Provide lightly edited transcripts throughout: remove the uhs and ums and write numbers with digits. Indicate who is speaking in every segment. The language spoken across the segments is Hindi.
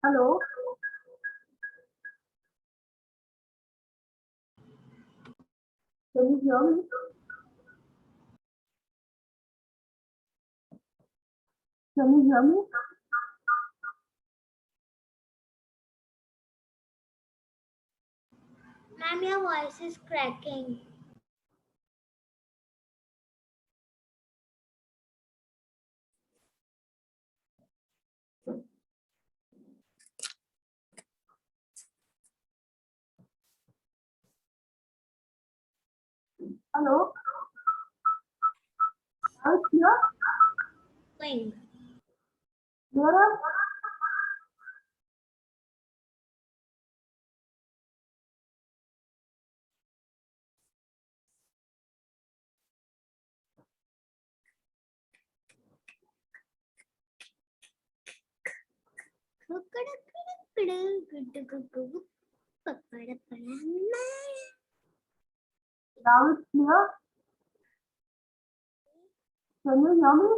Speaker 1: Hello, can you hear me? Can you hear me?
Speaker 2: Ma'am, your voice is cracking.
Speaker 1: Hello, now it's here.
Speaker 2: Going.
Speaker 1: Clearer? Now it's clear. Can you hear me?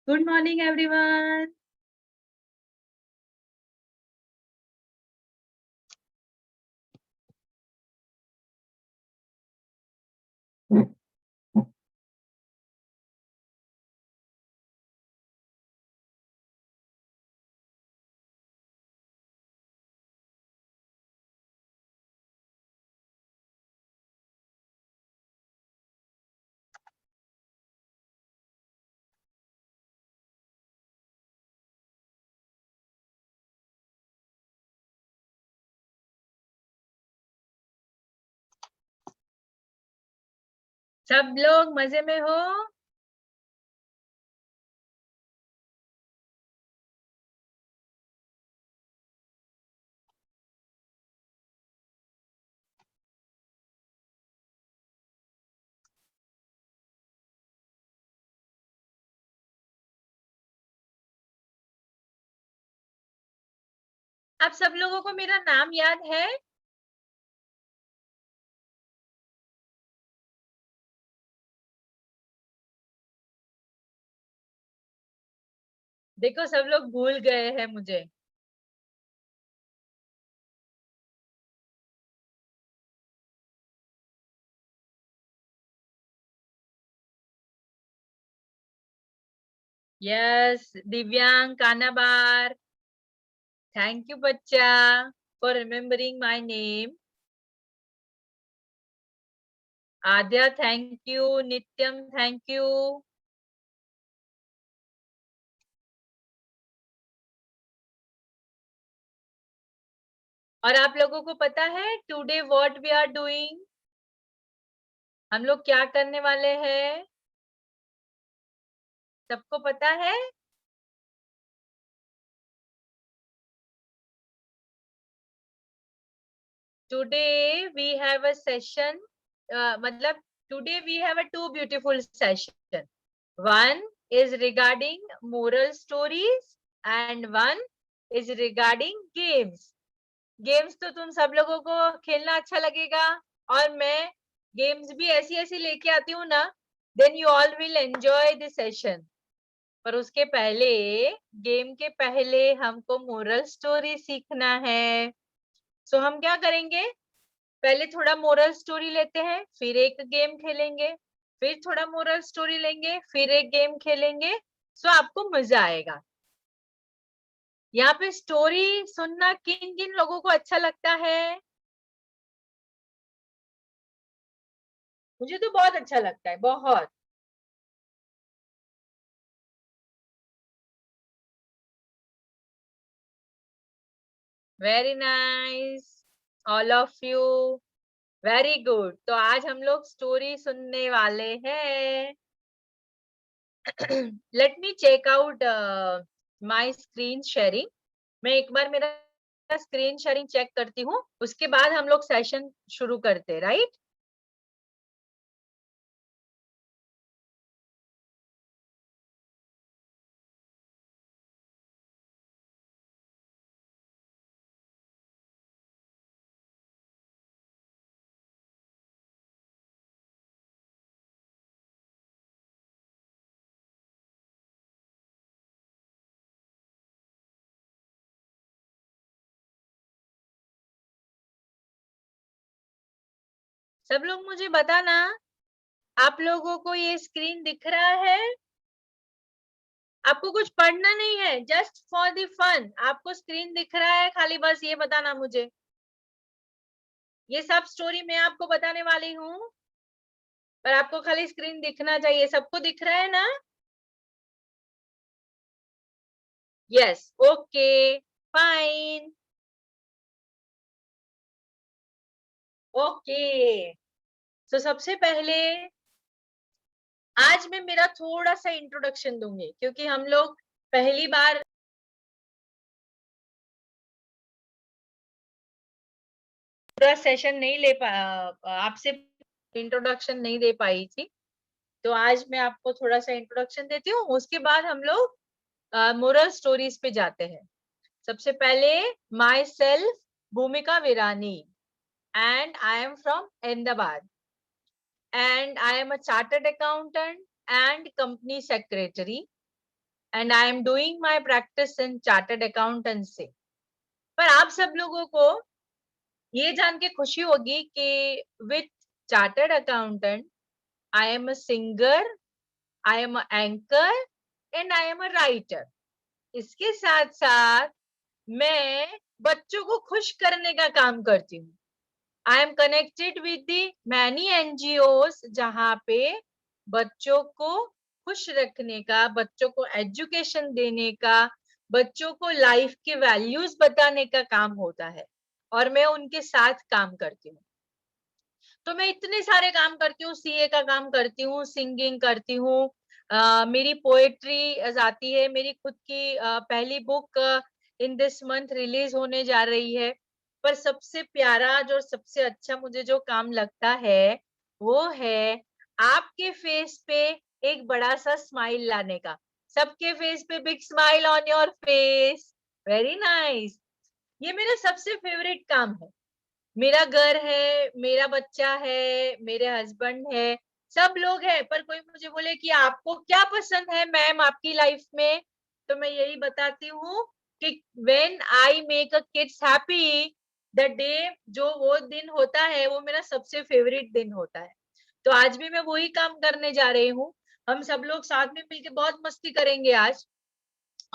Speaker 3: Good morning, everyone. सब लोग मजे में हो? आप सब लोगों को मेरा नाम याद है? देखो सब लोग भूल गए हैं मुझे। Yes, Divyang Kanabar, thank you बच्चा for remembering my name. Aadya thank you, Nityam thank you. और आप लोगों को पता है today what we are doing? हम लोग क्या करने वाले हैं? सबको पता है? Today we have a session, मतलब today we have a two beautiful session. One is regarding moral stories and one is regarding games. Games तो तुम सब लोगों को खेलना अच्छा लगेगा और मैं games भी ऐसी ऐसी लेके आती हूँ ना, then you all will enjoy the session. पर उसके पहले गेम के पहले हमको मोरल स्टोरी सीखना है। सो हम क्या करेंगे, पहले थोड़ा मोरल स्टोरी लेते हैं, फिर एक गेम खेलेंगे, फिर थोड़ा मोरल स्टोरी लेंगे, फिर एक गेम खेलेंगे। सो आपको मजा आएगा। यहाँ पे स्टोरी सुनना किन किन लोगों को अच्छा लगता है? मुझे तो बहुत अच्छा लगता है, बहुत। Very nice, all of you, very good. तो आज हम लोग स्टोरी सुनने वाले हैं। Let me check out my screen sharing. मैं एक बार मेरा स्क्रीन शेयरिंग चेक करती हूँ, उसके बाद हम लोग सेशन शुरू करते, राइट? सब लोग मुझे बताना, आप लोगों को ये स्क्रीन दिख रहा है? आपको कुछ पढ़ना नहीं है, जस्ट फॉर द फन आपको स्क्रीन दिख रहा है, खाली बस ये बताना मुझे। ये सब स्टोरी मैं आपको बताने वाली हूँ, पर आपको खाली स्क्रीन दिखना चाहिए। सबको दिख रहा है ना? Yes, okay, fine, okay. तो सबसे पहले आज मैं मेरा थोड़ा सा इंट्रोडक्शन दूंगी, क्योंकि हम लोग पहली बार पूरा सेशन नहीं ले पा, आपसे इंट्रोडक्शन नहीं दे पाई थी। तो आज मैं आपको थोड़ा सा इंट्रोडक्शन देती हूँ, उसके बाद हम लोग मोरल स्टोरीज पे जाते हैं। सबसे पहले माई सेल्फ भूमिका Virani, and I am from Ahmedabad, and I am a chartered accountant and company secretary. and I am doing my practice in chartered accountancy. पर आप सब लोगों को ये जान के खुशी होगी कि with chartered accountant I am a singer, I am an anchor and I am a writer. इसके साथ साथ मैं बच्चों को खुश करने का काम करती हूँ. I am connected with the many NGOs जहाँ पे बच्चों को खुश रखने का, बच्चों को एजुकेशन देने का, बच्चों को लाइफ के वैल्यूज बताने का काम होता है और मैं उनके साथ काम करती हूँ. तो मैं इतने सारे काम करती हूँ, सीए का काम करती हूँ, सिंगिंग करती हूँ, मेरी पोएट्री आती है, मेरी खुद की पहली book in this month release होने जा रही है. पर सबसे प्यारा जो सबसे अच्छा मुझे जो काम लगता है वो है आपके फेस पे एक बड़ा सा स्माइल लाने का. सबके फेस पे big smile on your face. Very nice. ये मेरा सबसे फेवरेट काम है. मेरा घर है, मेरा बच्चा है, मेरे हस्बैंड है, सब लोग हैं, पर कोई मुझे बोले कि आपको क्या पसंद है मैम आपकी लाइफ में, तो मैं यही बताती हूँ कि when I make a kids happy, the day जो वो दिन होता है वो मेरा सबसे फेवरेट दिन होता है. तो आज भी मैं वही काम करने जा रही हूँ. हम सब लोग साथ में मिलके बहुत मस्ती करेंगे आज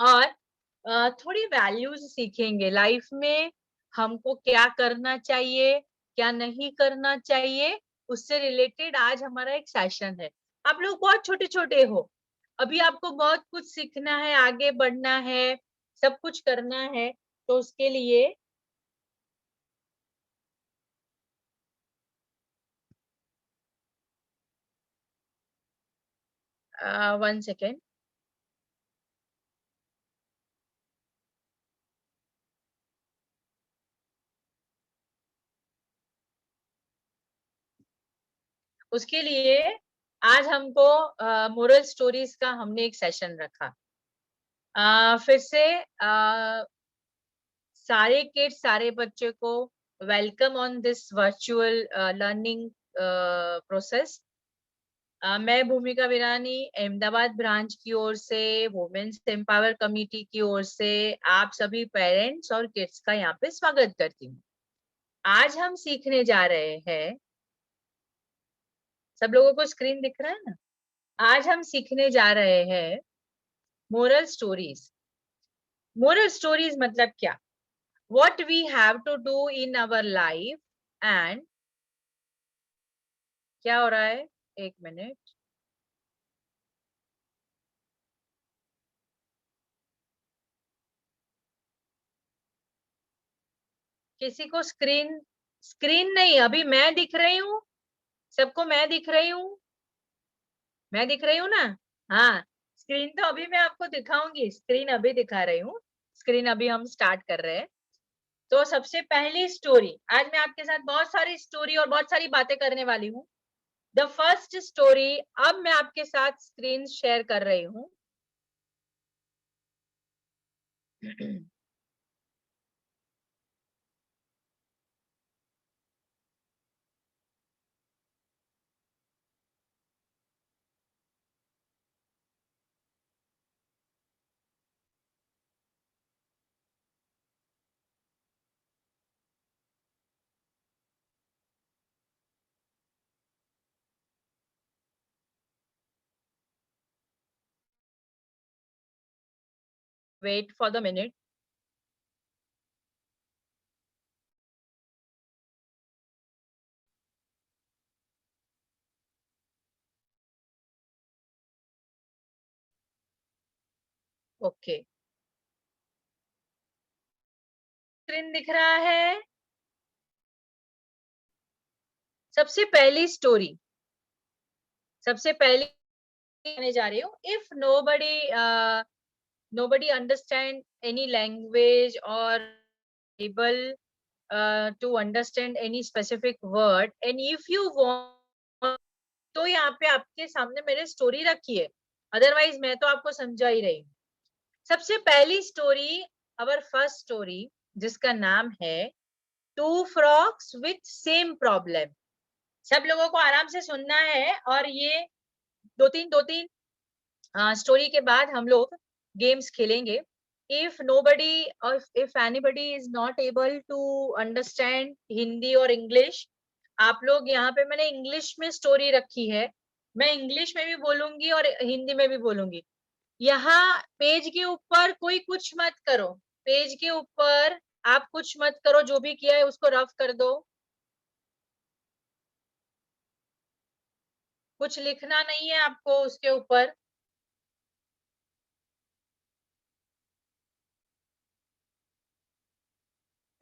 Speaker 3: और थोड़ी वैल्यूज सीखेंगे लाइफ में. हमको क्या करना चाहिए, क्या नहीं करना चाहिए, उससे रिलेटेड आज हमारा एक सेशन है. आप लोग बहुत छोटे छोटे हो, अभी आपको बहुत कुछ सीखना है, आगे बढ़ना है, सब कुछ करना है. तो उसके लिए वन सेकेंड. उसके लिए आज हमको मोरल स्टोरीज का हमने एक सेशन रखा. फिर से सारे किड्स, सारे बच्चे को welcome on this virtual learning process. मैं भूमिका विरानी अहमदाबाद ब्रांच की ओर से, वुमेन्स एम्पावर कमिटी की ओर से आप सभी पेरेंट्स और किड्स का यहाँ पे स्वागत करती हूँ. आज हम सीखने जा रहे हैं, सब लोगों को स्क्रीन दिख रहा है ना? आज हम सीखने जा रहे हैं मोरल स्टोरीज. मोरल स्टोरीज मतलब क्या? What we have to do in our life and क्या हो रहा है? एक मिनट. किसी को स्क्रीन नहीं, अभी मैं दिख रही हूँ सबको, मैं दिख रही हूँ, मैं दिख रही हूँ ना? हाँ, स्क्रीन तो अभी मैं आपको दिखाऊंगी, स्क्रीन अभी दिखा रही हूँ. स्क्रीन अभी हम स्टार्ट कर रहे हैं. तो सबसे पहली स्टोरी, आज मैं आपके साथ बहुत सारी स्टोरी और बहुत सारी बातें करने वाली हूँ. द फर्स्ट स्टोरी अब मैं आपके साथ स्क्रीन शेयर कर रही हूँ. Wait for the minute. Okay, screen दिख रहा है. सबसे पहली स्टोरी, सबसे पहली कहने जा रही हूँ. If nobody understand any language or able to understand any specific word and if you want, तो यहाँ पे आपके सामने मेरे स्टोरी रखी है, अदरवाइज मैं तो आपको समझा ही रही हूँ. सबसे पहली स्टोरी, अवर फर्स्ट स्टोरी, जिसका नाम है two frogs with same problem. सब लोगों को आराम से सुनना है और ये दो तीन स्टोरी के बाद हम लोग गेम्स खेलेंगे. If nobody or if anybody is not able to understand Hindi और इंग्लिश, आप लोग यहाँ पे मैंने इंग्लिश में स्टोरी रखी है, मैं इंग्लिश में भी बोलूंगी और हिंदी में भी बोलूंगी. यहाँ पेज के ऊपर कोई कुछ मत करो, पेज के ऊपर आप कुछ मत करो, जो भी किया है उसको रफ कर दो, कुछ लिखना नहीं है आपको उसके ऊपर.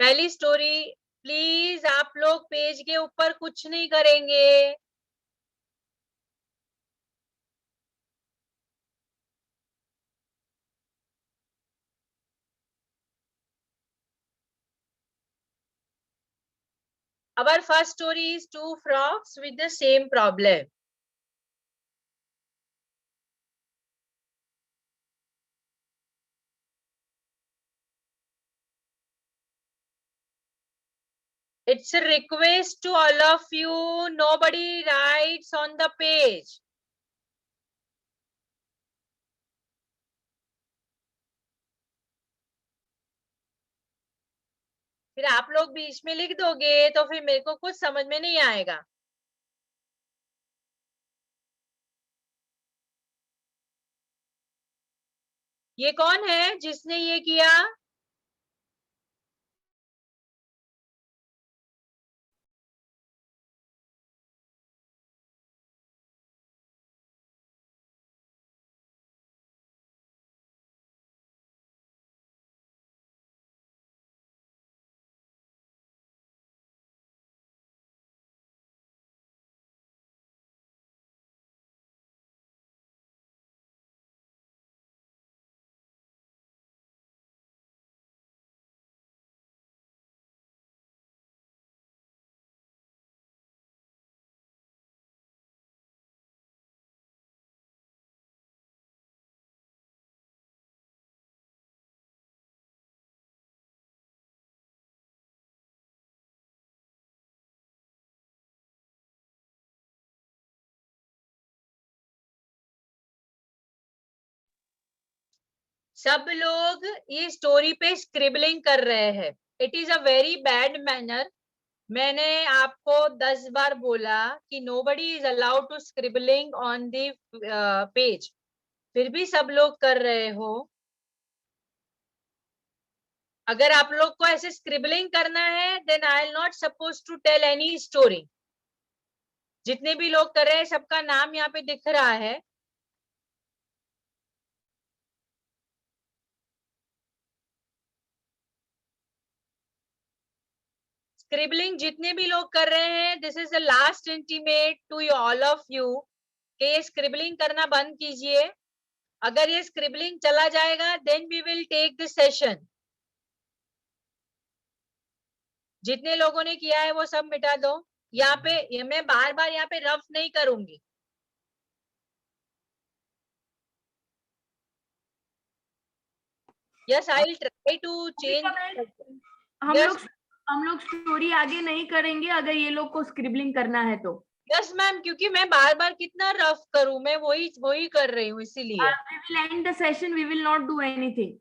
Speaker 3: पहली स्टोरी, प्लीज आप लोग पेज के ऊपर कुछ नहीं करेंगे. Our first story is two frogs with the same problem. It's a request to all of you. Nobody writes on the page. फिर आप लोग बीच में लिख दोगे तो फिर मेरे को कुछ समझ में नहीं आएगा. ये कौन है जिसने ये किया? सब लोग ये स्टोरी पे स्क्रिबलिंग कर रहे हैं. It is a very bad manner. मैंने आपको 10 बार बोला कि nobody is allowed to scribbling on the page, फिर भी सब लोग कर रहे हो. अगर आप लोग को ऐसे स्क्रिबलिंग करना है then I'll not suppose to tell any story. जितने भी लोग कर रहे हैं सबका नाम यहाँ पे दिख रहा है. स्क्रिबलिंग जितने भी लोग कर रहे हैं, this is the last intimate to all of you कि ये स्क्रिबलिंग करना बंद कीजिए. अगर ये स्क्रिबलिंग चला जाएगा then we will take this session. जितने लोगों ने किया है वो सब मिटा दो. यहाँ पे मैं बार बार यहाँ पे रफ नहीं करूंगी. Yes I will try to change.
Speaker 4: हम
Speaker 3: यस
Speaker 4: लोग हम लोग स्टोरी आगे नहीं करेंगे अगर ये लोग को स्क्रिबलिंग करना है तो.
Speaker 3: यस मैम, क्योंकि मैं बार बार कितना रफ करूं, मैं वही वही कर रही हूँ इसीलिए.
Speaker 4: We will end the session. We will not do anything.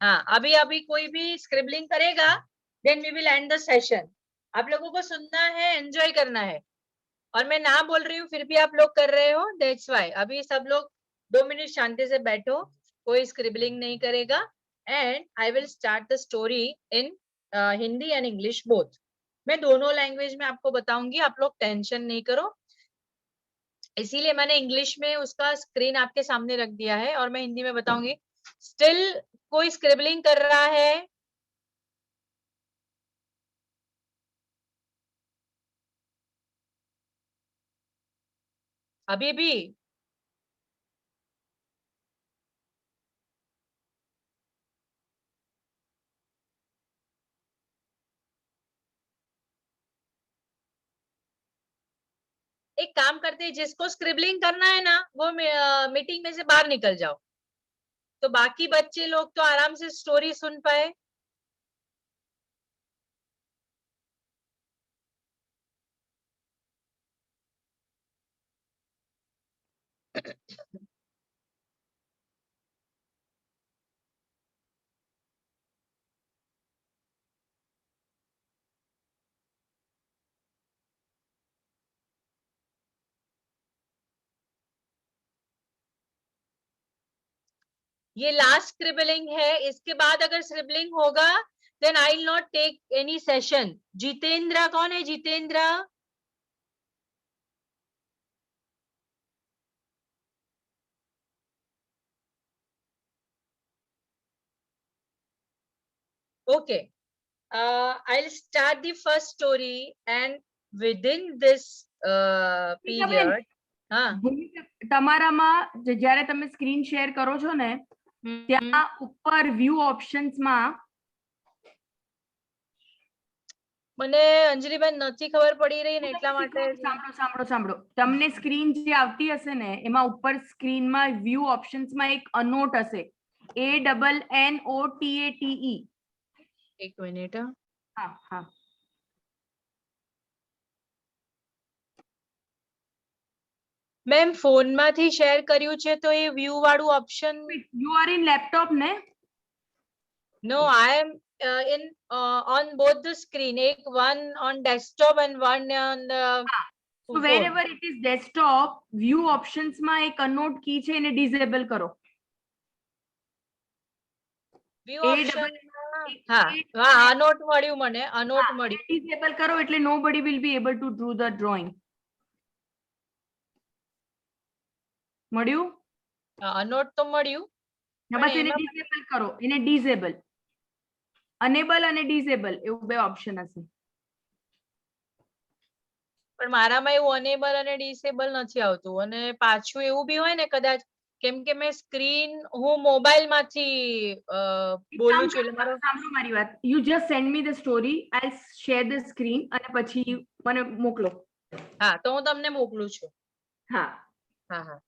Speaker 3: हाँ, अभी अभी कोई भी स्क्रिबलिंग करेगा then we will end the session. आप लोगों को सुनना है, एंजॉय करना है, और मैं ना बोल रही हूँ फिर भी आप लोग कर रहे हो. दैट्स व्हाई अभी सब लोग 2 मिनट शांति से बैठो, कोई स्क्रिबलिंग नहीं करेगा. And I will start the story in Hindi and English both. मैं दोनों लैंग्वेज में आपको बताऊंगी, आप लोग टेंशन नहीं करो. इसीलिए मैंने इंग्लिश में उसका स्क्रीन आपके सामने रख दिया है और मैं हिंदी में बताऊंगी. स्टिल कोई स्क्रिबलिंग कर रहा है? अभी भी? एक काम करते हैं, जिसको स्क्रिबलिंग करना है ना वो मीटिंग में से बाहर निकल जाओ, तो बाकी बच्चे लोग तो आराम से स्टोरी सुन पाए. ये लास्ट स्क्रिबलिंग है, इसके बाद अगर स्क्रिबलिंग होगा then I will not take any session. Jitendra, कौन है Jitendra? Okay. I'll start the first story, and within this period, हाँ,
Speaker 4: તમારામાં જ્યારે તમે સ્ક્રીન શેર કરો છો ને ત્યાં ઉપર વ્યૂ ઓપ્શન્સમાં
Speaker 3: મને અંજલિબેન નથી ખબર પડી રહી ને એટલા માટે
Speaker 4: સાંભળો સાંભળો સાંભળો તમને સ્ક્રીન જે આવતી હશે ને એમાં ઉપર સ્ક્રીનમાં વ્યૂ ઓપ્શન્સમાં એક અનોટ હશે ANNOTATE.
Speaker 3: એક મિનિટ.
Speaker 4: હા હા
Speaker 3: મેમ ફોનમાંથી શેર કર્યું છે તો એ વ્યૂ વાળું option.
Speaker 4: You are in laptop ને?
Speaker 3: નો, આઈ એમ in on both the screen, एक one on desktop and one on
Speaker 4: So wherever it is desktop, view options માં એક અનોટ કી છે એને ડિસેબલ કરો.
Speaker 3: View option. હા હા, અનોટ મળ્યું, મને અનોટ મળ્યું.
Speaker 4: ડિસેબલ કરો એટલે nobody will be able to do the drawing. મળ્યું?
Speaker 3: અનોટ તો મળ્યું.
Speaker 4: બસ એને ડિસેબલ કરો, એને ડિસેબલ. અનેબલ અને ડિસેબલ એવું બે ઓપ્શન હશે.
Speaker 3: પણ મારામાં એવું અનેબલ અને ડિસેબલ નથી આવતું, અને પાછું એવું બી હોય ને કદાચ કેમ કે મેં સ્ક્રીન હું મોબાઈલ માંથી બોલું છું એટલે મારો.
Speaker 4: સાંભળો મારી વાત, you just send me the story, I share the screen અને પછી મને મોકલો.
Speaker 3: હા, તો હું તમને મોકલું છું.
Speaker 4: હા
Speaker 3: હા હા.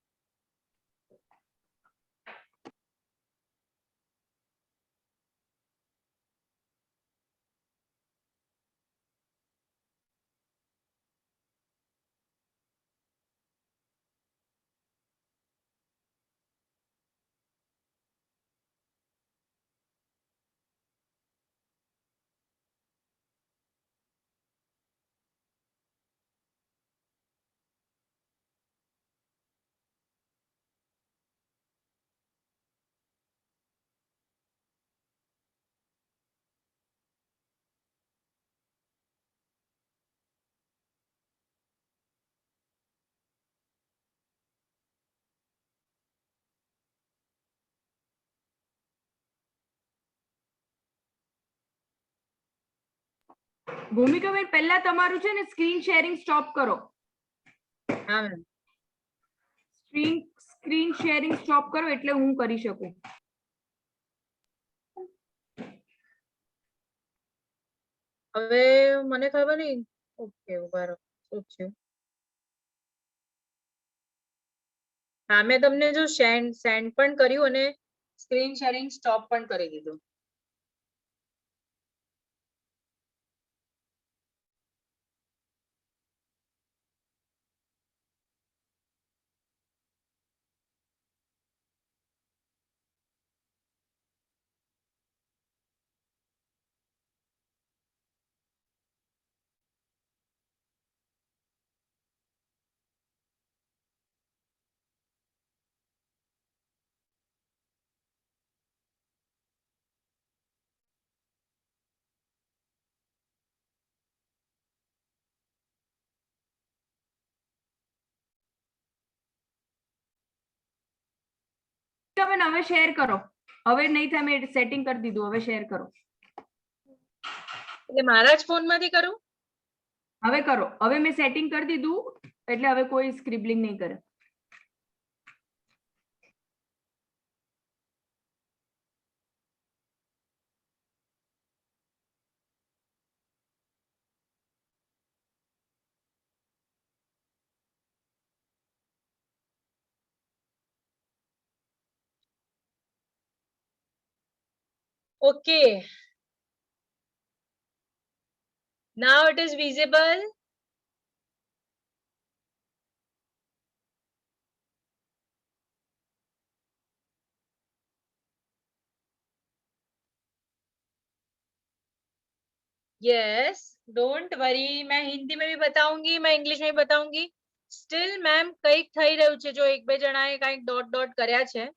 Speaker 4: ભૂમિકાબેન પહેલા તમારું છે ને સ્ક્રીન શેરિંગ સ્ટોપ કરો.
Speaker 3: હા મેમ.
Speaker 4: સ્ક્રીન શેરિંગ સ્ટોપ કરો એટલે હું કરી શકું.
Speaker 3: હવે મને ખબર નહીં. ઓકે, ઉભા રહો, શું થયું? હા, મેં તમને જો સેન્ડ પણ કર્યું અને સ્ક્રીન શેરિંગ સ્ટોપ પણ કરી દીધું.
Speaker 4: હવે શેર કરો. હવે નહીં થાય, મેં સેટિંગ કરી દીધું, હવે શેર કરો.
Speaker 3: એટલે મારા જ ફોનમાંથી કરું?
Speaker 4: હવે કરો, હવે મેં સેટિંગ કરી દીધું એટલે હવે કોઈ સ્ક્રિબલિંગ નહીં કરે.
Speaker 3: Okay. Now it is visible. Yes, don't worry. मैं हिंदी में भी बताऊंगी, मैं इंग्लिश में भी बताऊंगी. Still मैम કંઈક થઈ રહ્યું છે, જો એક બે જણાએ કંઈક ડોટ ડોટ કર્યા છે.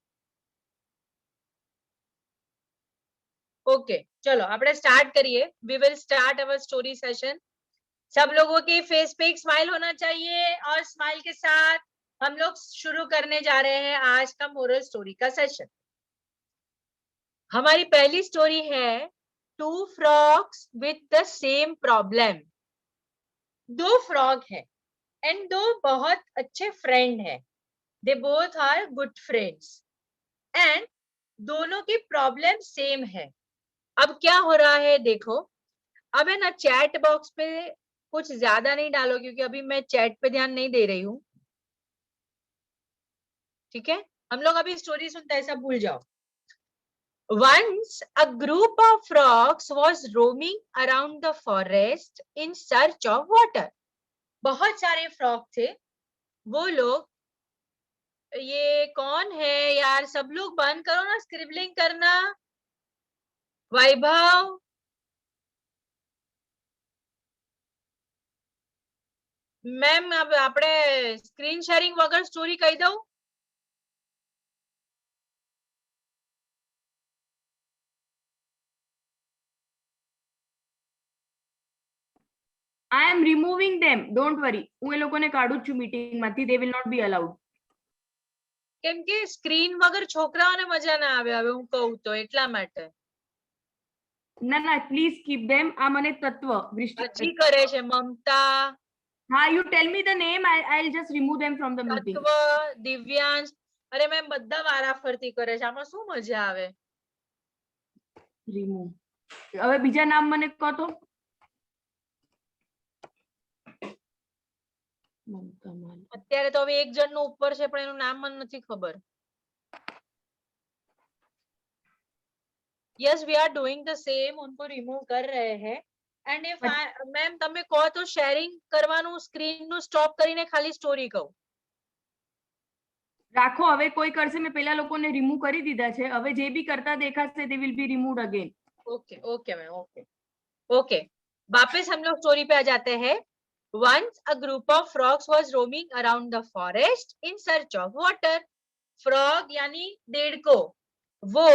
Speaker 3: ओके चलो આપણે स्टार्ट करिए. We will start our story session. सब लोगों के फेस पे एक स्माइल होना चाहिए और स्माइल के साथ हम लोग शुरू करने जा रहे हैं आज का मोरल स्टोरी का सेशन. हमारी पहली स्टोरी है two frogs with the same problem. दो फ्रॉग है एंड दो बहुत अच्छे फ्रेंड है. They both are good friends and दोनों की प्रॉब्लम सेम है. अब क्या हो रहा है देखो. अब है ना चैट बॉक्स पे कुछ ज्यादा नहीं डालो क्योंकि अभी मैं चैट पे ध्यान नहीं दे रही हूँ. ठीक है, हम लोग अभी स्टोरी सुनते हैं, सब भूल जाओ. Once a group of frogs was roaming around the forest in search of water. बहुत सारे फ्रॉग थे. वो लोग, ये कौन है यार, सब लोग बंद करो ना स्क्रिबलिंग करना. वैभव, મેમ આપણે સ્ક્રીન શેરિંગ વગર સ્ટોરી કહી દઉં.
Speaker 4: I am removing them. Don't worry. હું એ લોકોને કાઢું જ છું મીટિંગ માંથી. They will not be allowed.
Speaker 3: કેમ કે સ્ક્રીન વગર છોકરાઓને મજા ના આવે. હવે હું કહું તો એટલા માટે.
Speaker 4: ના ના, please keep them. આ મને તત્વ
Speaker 3: હજી કરે છે મમતા,
Speaker 4: હા, you tell me the name. I'll just remove them from the meeting.
Speaker 3: તત્વ, દિવ્યાંશ. અરે મેમ બધા વારાફરતી કરે છે, આમાં શું મજા આવે.
Speaker 4: Remove. હવે બીજા નામ મને કહો તો.
Speaker 3: અત્યારે તો હવે એક જણનું ઉપર છે પણ એનું નામ મને નથી ખબર. Yes, we are doing the same. उनको remove कर रहे हैं. And if मैम તમે કહો તો શેરિંગ કરવાનું સ્ક્રીન નું સ્ટોપ કરીને ખાલી સ્ટોરી કહો.
Speaker 4: રાખો, હવે કોઈ કરશે. મેં પેલા લોકોને રિમૂવ કરી દીધા છે. હવે જે બી કરતા દેખાશે they will be removed again.
Speaker 3: Okay okay ma'am, okay okay. वापस हम लोग स्टोरी पे आ जाते हैं. Once a group of frogs was roaming around the forest in search of water. Frog यानी डेढ़को, वो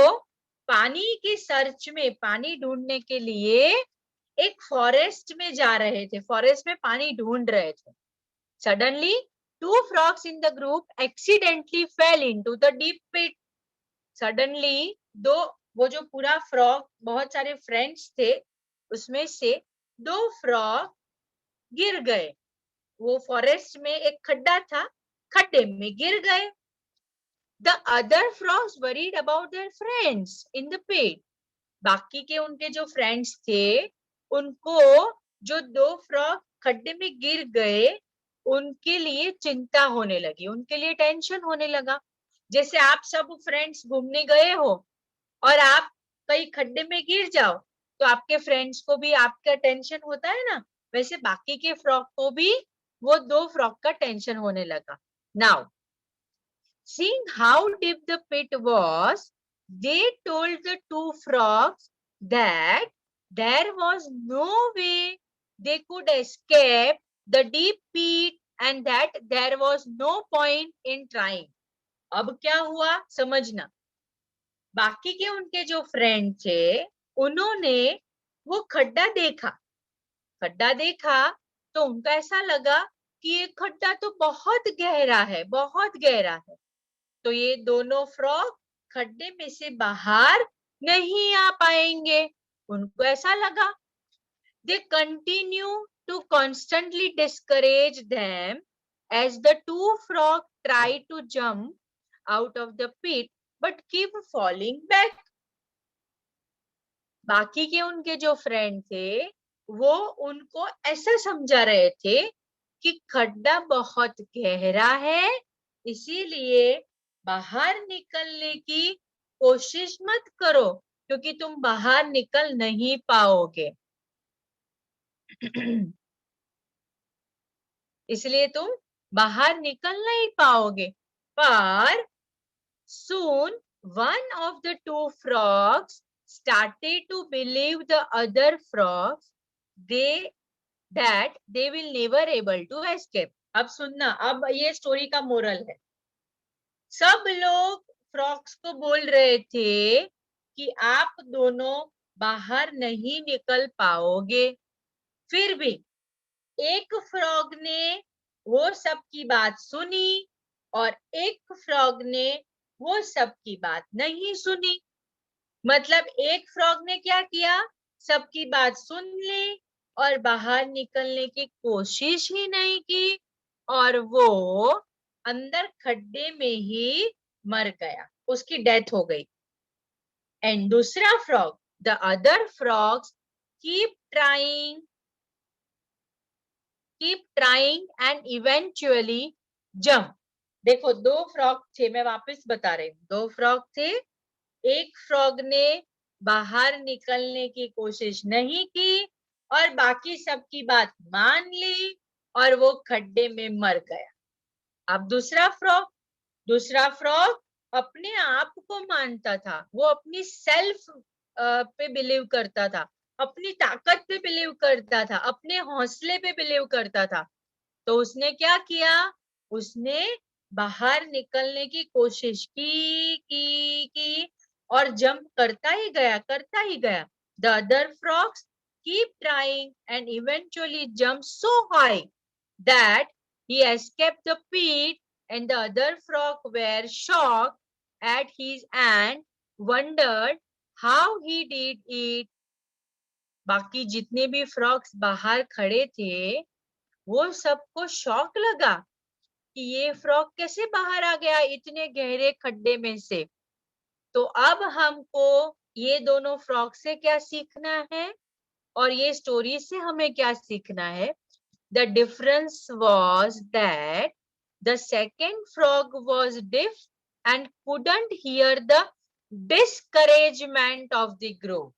Speaker 3: पानी की सर्च में, पानी ढूंढने के लिए एक फॉरेस्ट में जा रहे थे. फॉरेस्ट में पानी ढूंढ रहे थे. Suddenly two frogs in the group accidentally fell into the deep pit. Suddenly दो, वो जो पूरा फ्रॉग, बहुत सारे फ्रेंड्स थे, उसमें से दो फ्रॉग गिर गए. वो फॉरेस्ट में एक खड्डा था, खड्डे में गिर गए. The other frogs worried about their friends in the pit. बाकी के उनके जो फ्रेंड्स थे, उनको जो दो फ्रॉग खड्डे में गिर गए उनके लिए चिंता होने लगी, उनके लिए टेंशन होने लगा. जैसे आप सब फ्रेंड्स घूमने गए हो और आप कहीं खड्डे में गिर जाओ तो आपके फ्रेंड्स को भी आपका टेंशन होता है ना, वैसे बाकी के फ्रॉग को भी वो दो फ्रॉग का टेंशन होने लगा. Now seeing how deep the pit was, they told the two frogs that there was no way they could escape the deep pit and that there was no point in trying. अब क्या हुआ समझना. बाकी के उनके जो फ्रेंड थे, उन्होंने वो खड्डा देखा. खड्डा देखा तो उनका ऐसा लगा कि ये खड्डा तो बहुत गहरा है, बहुत गहरा है. तो ये दोनों फ्रॉग खड्डे में से बाहर नहीं आ पाएंगे. उनको ऐसा लगा. They continue to constantly discourage them as the two frogs try to jump out of the pit but keep falling back. बाकी के उनके जो फ्रेंड थे, वो उनको ऐसा समझा रहे थे कि खड्डा बहुत गहरा है, इसीलिए बाहर निकलने की कोशिश मत करो क्योंकि तुम बाहर निकल नहीं पाओगे. इसलिए तुम बाहर निकल नहीं पाओगे. पर soon one of the two frogs started to believe the other frogs that they will never able to escape. अब सुनना, अब ये स्टोरी का मोरल है. सब लोग फ्रॉग्स को बोल रहे थे कि आप दोनों बाहर नहीं निकल पाओगे। फिर भी एक फ्रॉग ने वो सबकी बात सुनी और एक फ्रॉग ने वो सबकी बात नहीं सुनी। मतलब एक फ्रॉग ने क्या किया, सबकी बात सुन ली और बाहर निकलने की कोशिश ही नहीं की, और वो अंदर खड्डे में ही मर गया, उसकी डेथ हो गई। एंड दूसरा frog, the other frogs keep trying and eventually jump. देखो दो फ्रॉग थे, मैं वापस बता रही हूँ, दो फ्रॉग थे। एक फ्रॉग ने बाहर निकलने की कोशिश नहीं की और बाकी सबकी बात मान ली और वो खड्डे में मर गया। अब दूसरा फ्रॉग अपने आप को मानता था, वो अपनी सेल्फ पे बिलीव करता था, अपनी ताकत पे बिलीव करता था, अपने हौसले पे बिलीव करता था। तो उसने क्या किया, उसने बाहर निकलने की कोशिश की और जंप करता ही गया। The other frogs keep trying and eventually jump so high that he escaped the pit, and the other frog were shocked at his and wondered how he did it. बाकी जितने भी फ्रॉग्स बाहर खड़े थे वो सबको शॉक लगा कि ये फ्रॉग कैसे बाहर आ गया इतने गहरे खड्डे में से। तो अब हमको ये दोनों फ्रॉग से क्या सीखना है और ये स्टोरी से हमें क्या सीखना है? The difference was that the second frog was deaf and couldn't hear the discouragement of the group.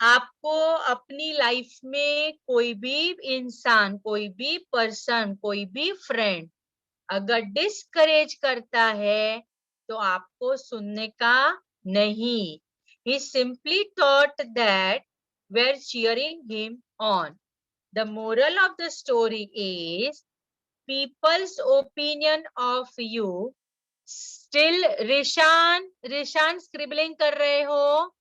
Speaker 3: आपको अपनी लाइफ में कोई भी इंसान, कोई भी पर्सन, कोई भी फ्रेंड अगर डिस्करेज करता है तो आपको सुनने का नहीं। He simply thought that we're cheering him on. The moral of the story is people's opinion of you. Still, Rishan scribbling कर रहे हो?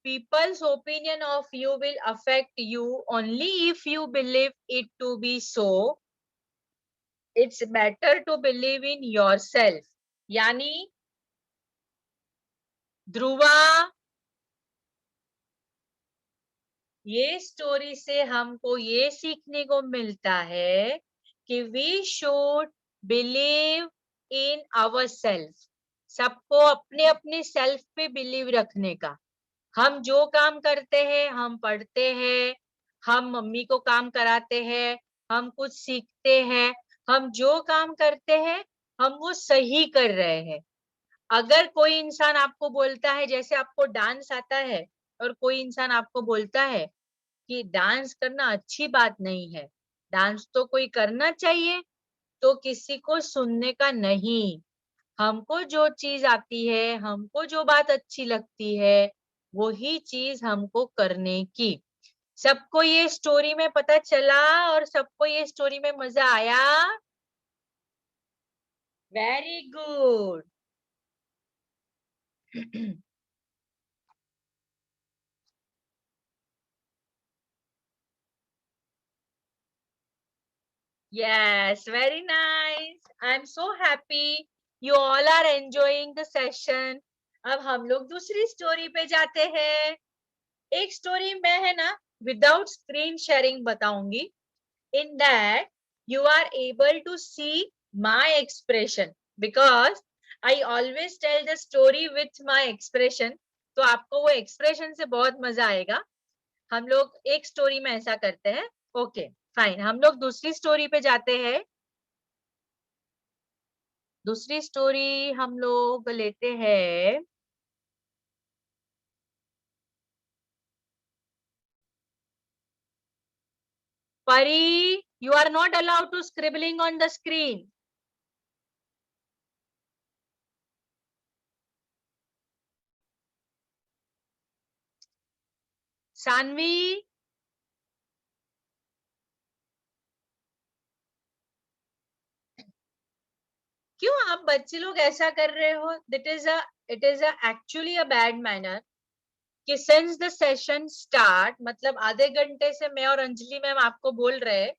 Speaker 3: People's opinion of you will affect you only if you believe it to be so. It's better to believe in yourself. यानी ध्रुवा, ये स्टोरी से हमको ये सीखने को मिलता है कि we should believe in our self. सबको अपने अपने सेल्फ पे बिलीव रखने का। हम जो काम करते हैं, हम पढ़ते हैं, हम मम्मी को काम कराते हैं, हम कुछ सीखते हैं, हम जो काम करते हैं हम वो सही कर रहे हैं। अगर कोई इंसान आपको बोलता है, जैसे आपको डांस आता है और कोई इंसान आपको बोलता है कि डांस करना अच्छी बात नहीं है, डांस तो कोई करना चाहिए, तो किसी को सुनने का नहीं। हमको जो चीज आती है, हमको जो बात अच्छी लगती है, वही चीज हमको करने की। सबको ये स्टोरी में पता चला और सबको ये स्टोरी में मजा आया? Very good. Yes, very nice. I'm so happy you all are enjoying the session. अब हम लोग दूसरी स्टोरी पे जाते हैं। एक स्टोरी मैं है ना विदाउट स्क्रीन शेयरिंग बताऊंगी। In that you are able to see my expression because I always tell the story with my expression. तो आपको वो एक्सप्रेशन से बहुत मजा आएगा। हम लोग एक स्टोरी में ऐसा करते हैं। ओके फाइन, हम लोग दूसरी स्टोरी पे जाते हैं। दूसरी स्टोरी हम लोग लेते हैं परी, you are not allowed to scribbling on the screen. Saanvi, क्यों आप बच्चे लोग ऐसा कर रहे हो? That is a it is actually a bad manner कि since the session start, मतलब आधे घंटे से मैं और अंजलि मैम आपको बोल रहे हैं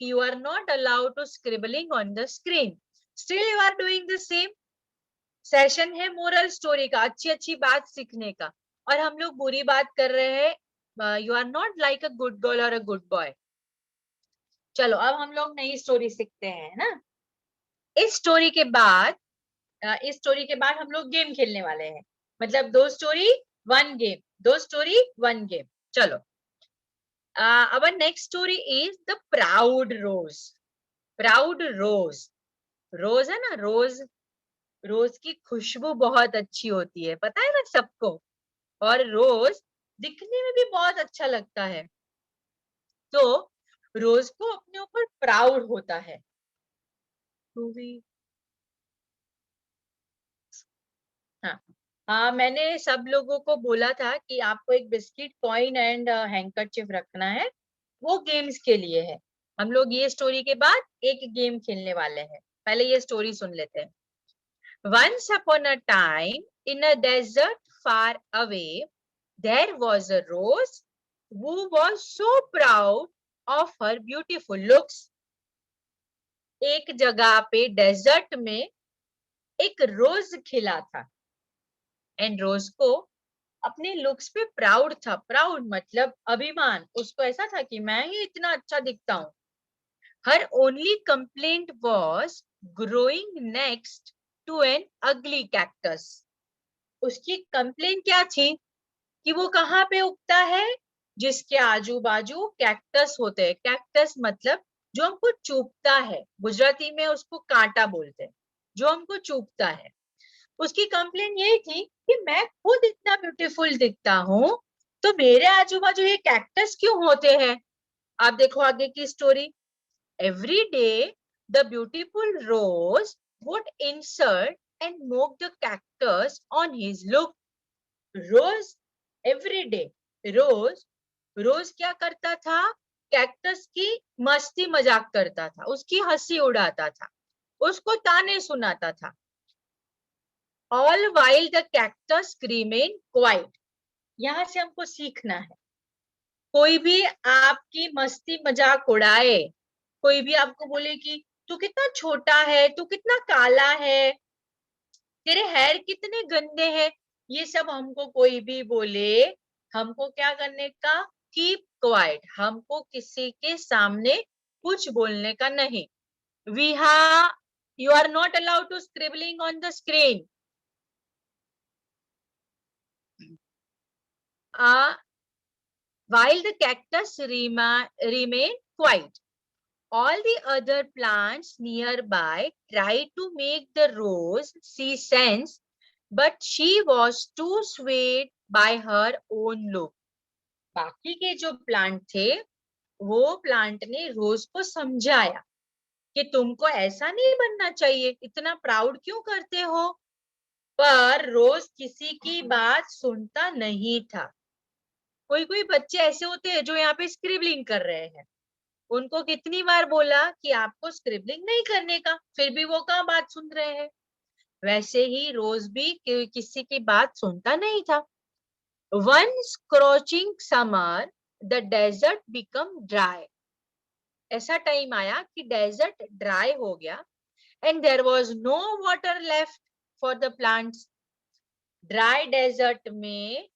Speaker 3: कि you are not allowed to scribbling on the screen. Still you are doing the same. Session है मोरल स्टोरी का, अच्छी अच्छी बात सीखने का, और हम लोग बुरी बात कर रहे हैं. You are not like a good girl or a good boy. चलो अब हम लोग नई स्टोरी सीखते हैं ना. इस स्टोरी के बाद हम लोग गेम खेलने वाले हैं. मतलब 2 स्टोरी 1 गेम, 2 स्टोरी 1 गेम. चलो, our next story is the proud rose. Proud rose. Rose है ना, रोज. रोज की खुशबू बहुत अच्छी होती है, पता है ना सबको. और रोज दिखने में भी बहुत अच्छा लगता है. तो रोज को अपने ऊपर प्राउड होता है. हाँ, मैंने सब लोगों को बोला था कि आपको एक बिस्किट, कॉइन एंड हैंकरचिफ रखना है. वो गेम्स के लिए है. हम लोग ये स्टोरी के बाद एक गेम खेलने वाले हैं. पहले ये स्टोरी सुन लेते हैं. Once upon a time, in a desert far away, there was a rose who was so proud of her beautiful looks. एक जगह पे डेजर्ट में एक रोज खिला था. एंड रोज को अपने लुक्स पे प्राउड था. प्राउड मतलब अभिमान. उसको ऐसा था कि मैं ही इतना अच्छा दिखता हूँ. Her only complaint was growing next to an ugly cactus. उसकी कंप्लेन क्या थी कि वो कहाँ पे उगता है, जिसके आजू बाजू कैक्टस होते हैं. कैक्टस मतलब जो हमको चुभता है, गुजराती में उसको कांटा बोलते हैं, जो हमको चुभता है. उसकी कंप्लेन यही थी कि मैं खुद इतना ब्यूटीफुल दिखता हूँ, तो मेरे आजू बाजू ये कैक्टस क्यों होते हैं. आप देखो आगे की story. Every day the beautiful rose would insult and mock the cactus on his look. Rose every day, रोज क्या करता था, कैक्टस की मस्ती मजाक करता था, उसकी हंसी उड़ाता था, उसको ताने सुनाता था. All while the cactus remained quiet. यहाँ से हमको सीखना है. कोई भी आपकी मस्ती मजाक उड़ाए, कोई भी आपको बोले कि तू कितना छोटा है, तू कितना काला है, तेरे हेयर कितने गंदे हैं, ये सब हमको कोई भी बोले, हमको क्या करने का, कीप क्वाइट. हमको किसी के सामने कुछ बोलने का नहीं. You are not allowed to scribbling on the screen. While the cactus remained quiet, all the other plants nearby tried to make the rose see sense, but she was too swayed by her own look. बाकी के जो प्लांट थे, वो प्लांट ने रोज को समझाया कि तुमको ऐसा नहीं बनना चाहिए, इतना प्राउड क्यों करते हो. पर रोज किसी की बात सुनता नहीं था. कोई कोई बच्चे ऐसे होते हैं जो यहाँ पे स्क्रिबलिंग कर रहे हैं. उनको कितनी बार बोला कि आपको स्क्रिबलिंग नहीं करने का, फिर भी वो कहाँ बात सुन रहे हैं. वैसे ही रोज भी किसी की बात सुनता नहीं था. One scorching summer, the desert became dry. ऐसा टाइम आया कि डेजर्ट ड्राई हो गया. And there was no water left for the plants. Dry desert में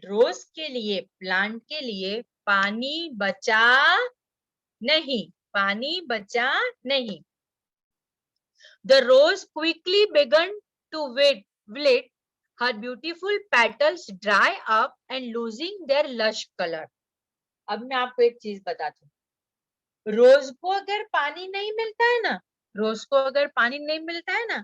Speaker 3: रोज के लिए, प्लांट के लिए पानी बचा नहीं. पानी बचा नहीं. The rose quickly began to wilt, her beautiful petals dry up and losing their lush color. अब मैं आपको एक चीज बताती हूँ. रोज को अगर पानी नहीं मिलता है ना, रोज को अगर पानी नहीं मिलता है ना,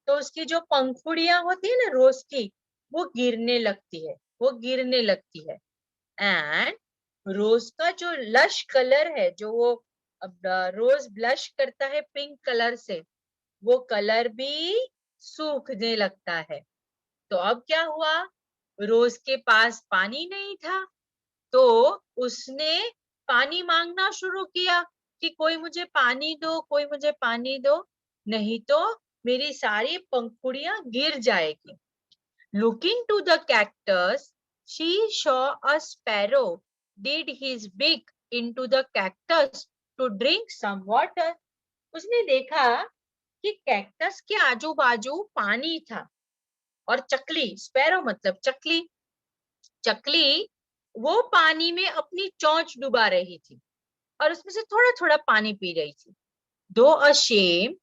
Speaker 3: तो उसकी जो पंखुड़ियां होती है ना रोज की, वो गिरने लगती है, वो गिरने लगती है. एंड रोज का जो लश कलर है, जो वो रोज ब्लश करता है पिंक कलर से, वो कलर भी सूखने लगता है. तो अब क्या हुआ, रोज के पास पानी नहीं था, तो उसने पानी मांगना शुरू किया कि कोई मुझे पानी दो, कोई मुझे पानी दो, नहीं तो मेरी सारी पंखुड़ियां गिर जाएगी. Looking to the cactus, she saw a sparrow did his beak into the cactus to drink some water. उसने देखा कि कैक्टस के आजू बाजू पानी था और चकली, स्पैरो मतलब चकली, चकली वो पानी में अपनी चोंच डुबा रही थी और उसमें से थोड़ा थोड़ा पानी पी रही थी. Though ashamed,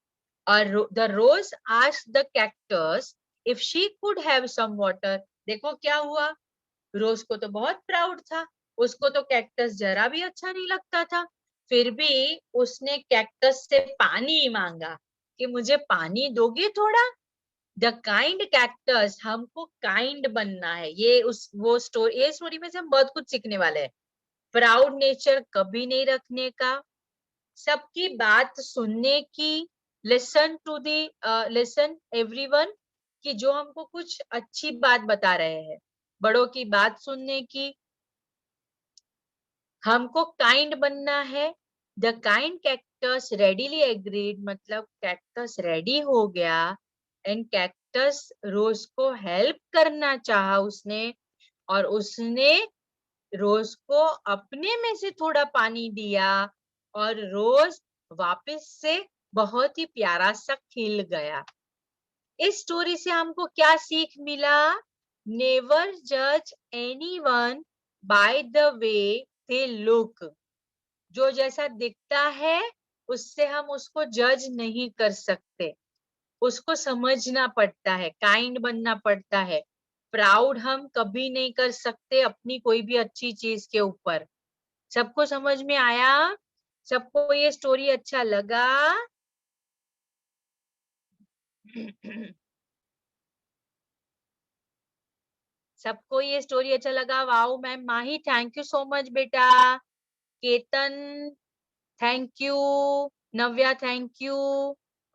Speaker 3: the rose asked the cactus if she could have some water. देखो क्या हुआ, रोज को तो बहुत प्राउड था, उसको तो कैक्टस जरा भी अच्छा नहीं लगता था, फिर भी उसने कैक्टस से पानी मांगा कि मुझे पानी दोगे थोड़ा. द काइंड कैक्टस, हमको काइंड बनना है, ये वो स्टोरी में से हम बहुत कुछ सीखने वाले हैं. प्राउड नेचर कभी नहीं रखने का, सबकी बात सुनने की, लिसन एवरीवन, कि जो हमको कुछ अच्छी बात बता रहे हैं, बड़ों की बात सुनने की, हमको काइंड बनना है. The kind cactus readily agreed, मतलब कैक्टस रेडी हो गया एंड कैक्टस रोज को हेल्प करना चाहा उसने, और उसने रोज को अपने में से थोड़ा पानी दिया और रोज वापस से बहुत ही प्यारा सा खिल गया. इस स्टोरी से हमको क्या सीख मिला? नेवर जज anyone by the way they look. जो जैसा दिखता है उससे हम उसको जज नहीं कर सकते, उसको समझना पड़ता है, काइंड बनना पड़ता है. प्राउड हम कभी नहीं कर सकते अपनी कोई भी अच्छी चीज के ऊपर. सबको समझ में आया? सबको ये स्टोरी अच्छा लगा? सबको ये स्टोरी अच्छा लगा? Wow ma'am. Mahi thank you so much बेटा. Ketan thank you. Navya thank you.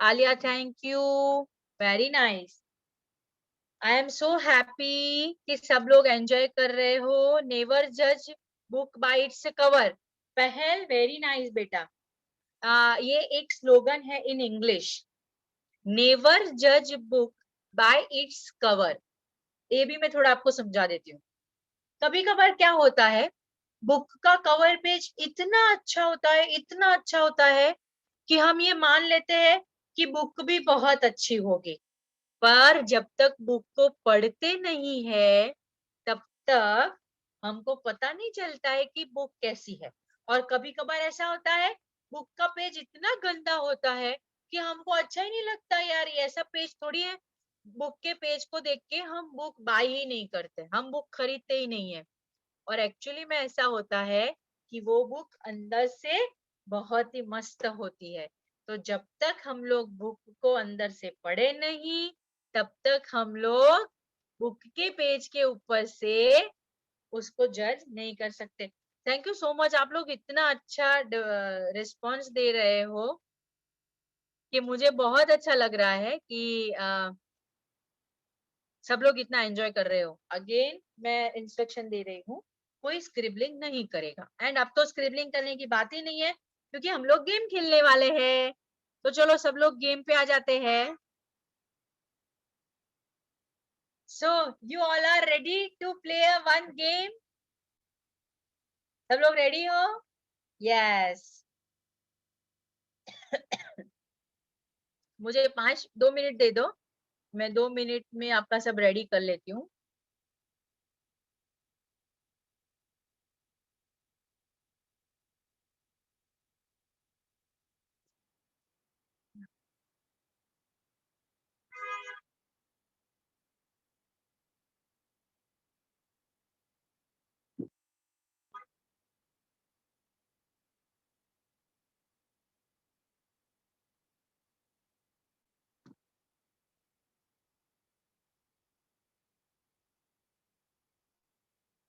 Speaker 3: Alia thank you. Very nice. I am so happy कि सब लोग एंजॉय कर रहे हो. नेवर जज book by its cover. Pahal very nice बेटा. ये एक स्लोगन है इन इंग्लिश, नेवर जज बुक बाय इट्स कवर. ये भी मैं थोड़ा आपको समझा देती हूँ. कभी कभार क्या होता है, बुक का कवर पेज इतना अच्छा होता है, इतना अच्छा होता है कि हम ये मान लेते हैं कि बुक भी बहुत अच्छी होगी, पर जब तक बुक को पढ़ते नहीं है तब तक हमको पता नहीं चलता है कि बुक कैसी है. और कभी कभार ऐसा होता है बुक का पेज इतना गंदा होता है कि हमको अच्छा ही नहीं लगता, यार ये ऐसा पेज थोड़ी है. बुक के पेज को देख के हम बुक बाय ही नहीं करते, हम बुक खरीदते ही नहीं है. और एक्चुअली में ऐसा होता है कि वो बुक अंदर से बहुत ही मस्त होती है. तो जब तक हम लोग बुक को अंदर से पढ़े नहीं तब तक हम लोग बुक के पेज के ऊपर से उसको जज नहीं कर सकते. Thank you so much. आप लोग इतना अच्छा रिस्पॉन्स दे रहे हो कि मुझे बहुत अच्छा लग रहा है कि सब लोग इतना एंजॉय कर रहे हो. अगेन मैं इंस्ट्रक्शन दे रही हूँ, कोई स्क्रिबलिंग नहीं करेगा. एंड अब तो स्क्रिबलिंग करने की बात ही नहीं है क्योंकि हम लोग गेम खेलने वाले हैं. तो चलो सब लोग गेम पे आ जाते हैं. So you all are ready to play a one game? सब लोग रेडी हो? यस. मुझे 2 मिनट दे दो, मैं 2 मिनट में आपका सब रेडी कर लेती हूँ.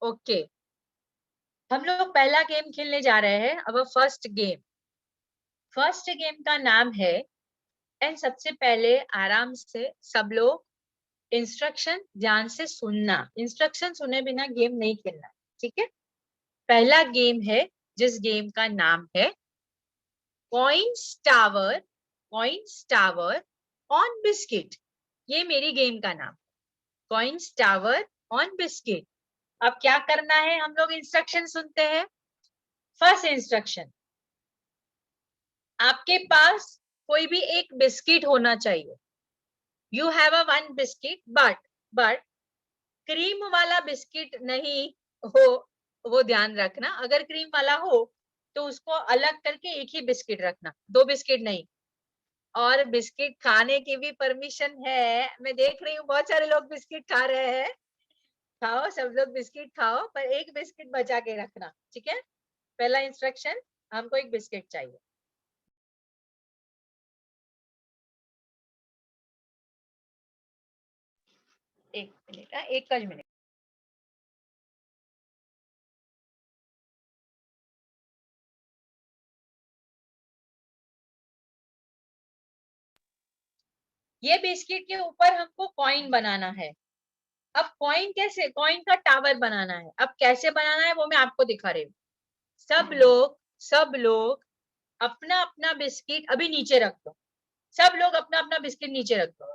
Speaker 3: ओके, हम लोग पहला गेम खेलने जा रहे हैं. अब फर्स्ट गेम का नाम है, एंड सबसे पहले आराम से सब लोग इंस्ट्रक्शन ध्यान से सुनना. इंस्ट्रक्शन सुने बिना गेम नहीं खेलना, ठीक है? पहला गेम है जिस गेम का नाम है कॉइन्स टावर ऑन बिस्किट. ये मेरी गेम का नाम. coins tower on biscuit. अब क्या करना है, हम लोग इंस्ट्रक्शन सुनते हैं. फर्स्ट इंस्ट्रक्शन, आपके पास कोई भी एक बिस्किट होना चाहिए. You have a one biscuit, but cream वाला बिस्किट नहीं हो, वो ध्यान रखना. अगर क्रीम वाला हो तो उसको अलग करके एक ही बिस्किट रखना, दो बिस्किट नहीं. और बिस्किट खाने की भी परमिशन है. मैं देख रही हूँ बहुत सारे लोग बिस्किट खा रहे हैं. खाओ, सब लोग बिस्किट खाओ, पर एक बिस्किट बचा के रखना, ठीक है. पहला इंस्ट्रक्शन, हमको एक बिस्किट चाहिए. एक मिनट, एक मिनट. ये बिस्किट के ऊपर हमको कॉइन बनाना है. अब कॉइन कैसे, कॉइन का टावर बनाना है. अब कैसे बनाना है वो मैं आपको दिखा रही हूँ. सब लोग अपना अपना बिस्किट अभी नीचे रख दो. सब लोग अपना अपना बिस्किट नीचे रख दो.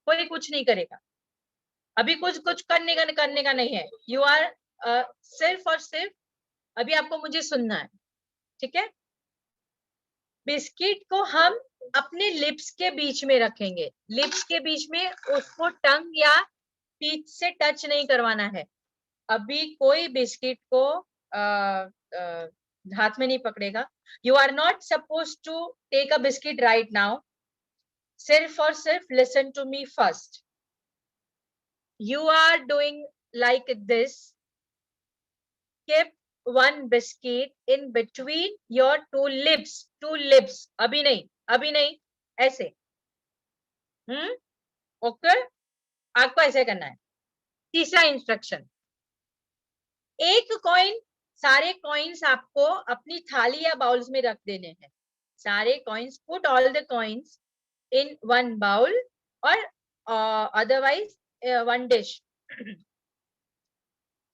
Speaker 3: कोई कुछ नहीं करेगा अभी. कुछ करने का नहीं है. यू आर सिर्फ और सिर्फ अभी आपको मुझे सुनना है, ठीक है. बिस्किट को हम अपने लिप्स के बीच में रखेंगे. लिप्स के बीच में, उसको टंग या टीथ से टच नहीं करवाना है. अभी कोई बिस्किट को हाथ में नहीं पकड़ेगा. You are not suppose to take a biscuit right now. सिर्फ और सिर्फ listen to me first. You are doing like this. Keep one biscuit in between your two lips. अभी नहीं, ऐसे. ओके, आपको ऐसे करना है. तीसरा इंस्ट्रक्शन, एक कॉइन, सारे कॉइन्स आपको अपनी थाली या बाउल्स में रख देने हैं. सारे coins, put all the coins in one bowl or otherwise one dish.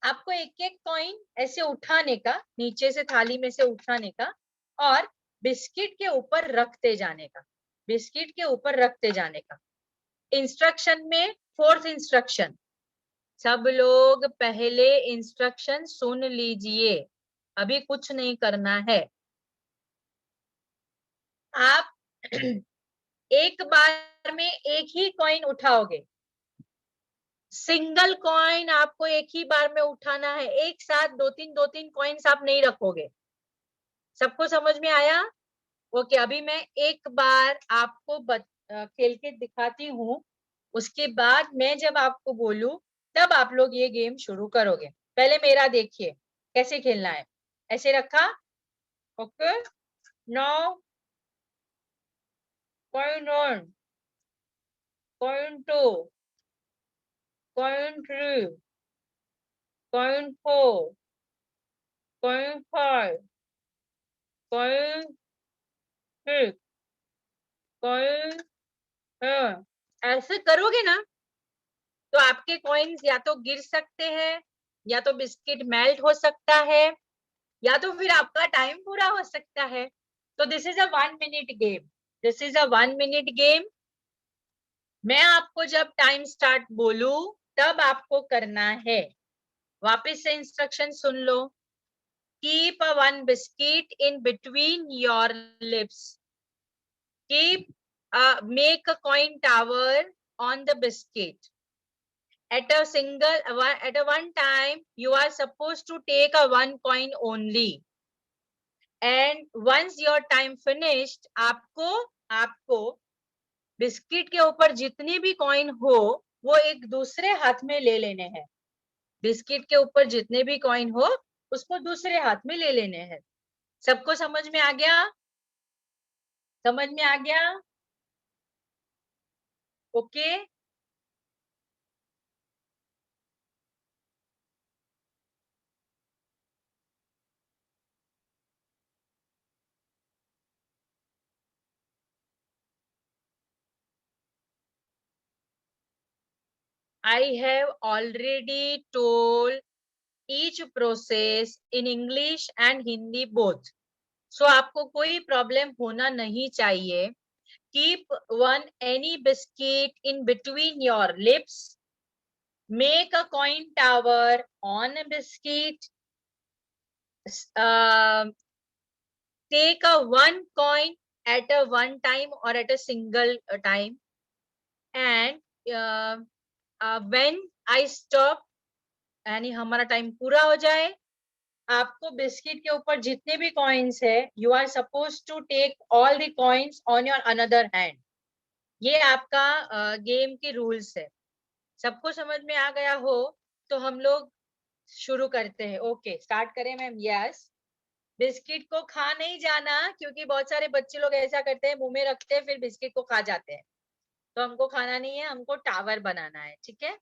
Speaker 3: आपको एक एक कॉइन ऐसे उठाने का, नीचे से थाली में से उठाने का और बिस्किट के ऊपर रखते जाने का. बिस्किट के ऊपर रखते जाने का. इंस्ट्रक्शन में फोर्थ इंस्ट्रक्शन, सब लोग पहले इंस्ट्रक्शन सुन लीजिए. अभी कुछ नहीं करना है. आप एक बार में एक ही कॉइन उठाओगे. सिंगल कॉइन आपको एक ही बार में उठाना है. एक साथ दो तीन कॉइन्स आप नहीं रखोगे. सबको समझ में आया? ओके, अभी मैं एक बार आपको खेल के दिखाती हूँ. उसके बाद मैं जब आपको बोलूं तब आप लोग ये गेम शुरू करोगे. पहले मेरा देखिए कैसे खेलना है. ऐसे रखा. Okay, now coin 1, coin 2, coin 3, coin 4, coin 5, coin 6, coin. ऐसे करोगे ना तो आपके कॉइन्स या तो गिर सकते हैं, या तो बिस्किट मेल्ट हो सकता है, या तो फिर आपका टाइम पूरा हो सकता है. तो this is a 1 minute game. This is a 1 minute game. मैं आपको जब टाइम स्टार्ट बोलूं तब आपको करना है. वापस से instruction soon low. Keep a one biscuit in between your lips. Keep make a coin tower on the biscuit. At a one time you are supposed to take a one coin only, and once your time finished, आपको बिस्किट के ऊपर जितनी भी कॉइन हो वो एक दूसरे हाथ में ले लेने हैं. बिस्किट के ऊपर जितने भी कॉइन हो उसको दूसरे हाथ में ले लेने हैं. सबको समझ में आ गया? समझ में आ गया? Okay. I have already told each process in English and Hindi both. So आपको कोई प्रॉब्लम होना नहीं चाहिए. Keep one any biscuit in between your lips. make a coin tower on a biscuit, uh, take a one coin at a one time or at a single time, and when I stop, यानी हमारा टाइम पूरा हो जाए, आपको बिस्किट के ऊपर जितने भी कॉइन्स है, you are suppose to take all the coins on your another hand. ये आपका गेम के रूल्स है। सबको समझ में आ गया हो तो हम लोग शुरू करते हैं। ओके, स्टार्ट करें मैम? यस। बिस्किट को खा नहीं जाना, क्योंकि बहुत सारे बच्चे लोग ऐसा करते हैं, मुंह में रखते हैं फिर बिस्किट को खा जाते हैं। तो हमको खाना नहीं है, हमको टावर बनाना है, ठीक है?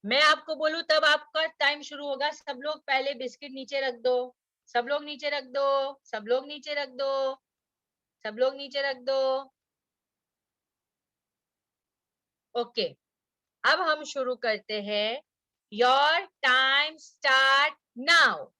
Speaker 3: मैं आपको बोलूं तब आपका टाइम शुरू होगा। सब लोग पहले बिस्किट नीचे रख दो, सब लोग नीचे रख दो, सब लोग नीचे रख दो, सब लोग नीचे रख दो। ओके, अब हम शुरू करते हैं। Your time start now.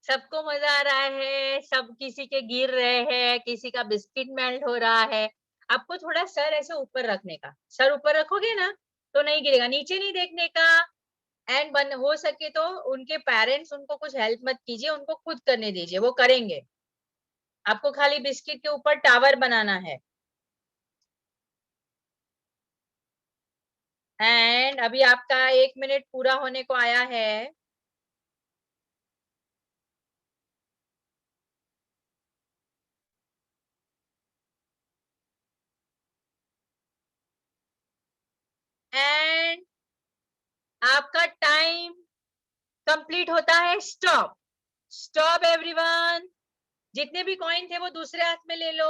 Speaker 3: सबको मजा आ रहा है? सब किसी के गिर रहे हैं, किसी का बिस्किट मेल्ट हो रहा है। आपको थोड़ा सर ऐसे ऊपर रखने का, सर ऊपर रखोगे ना तो नहीं गिरेगा। नीचे नहीं देखने का। एंड बन हो सके तो उनके पेरेंट्स उनको कुछ हेल्प मत कीजिए, उनको खुद करने दीजिए, वो करेंगे। आपको खाली बिस्किट के ऊपर टावर बनाना है। एंड अभी आपका 1 मिनट पूरा होने को आया है। एंड आपका टाइम कंप्लीट होता है। Stop, stop everyone. जितने भी कॉइन थे वो दूसरे हाथ में ले लो,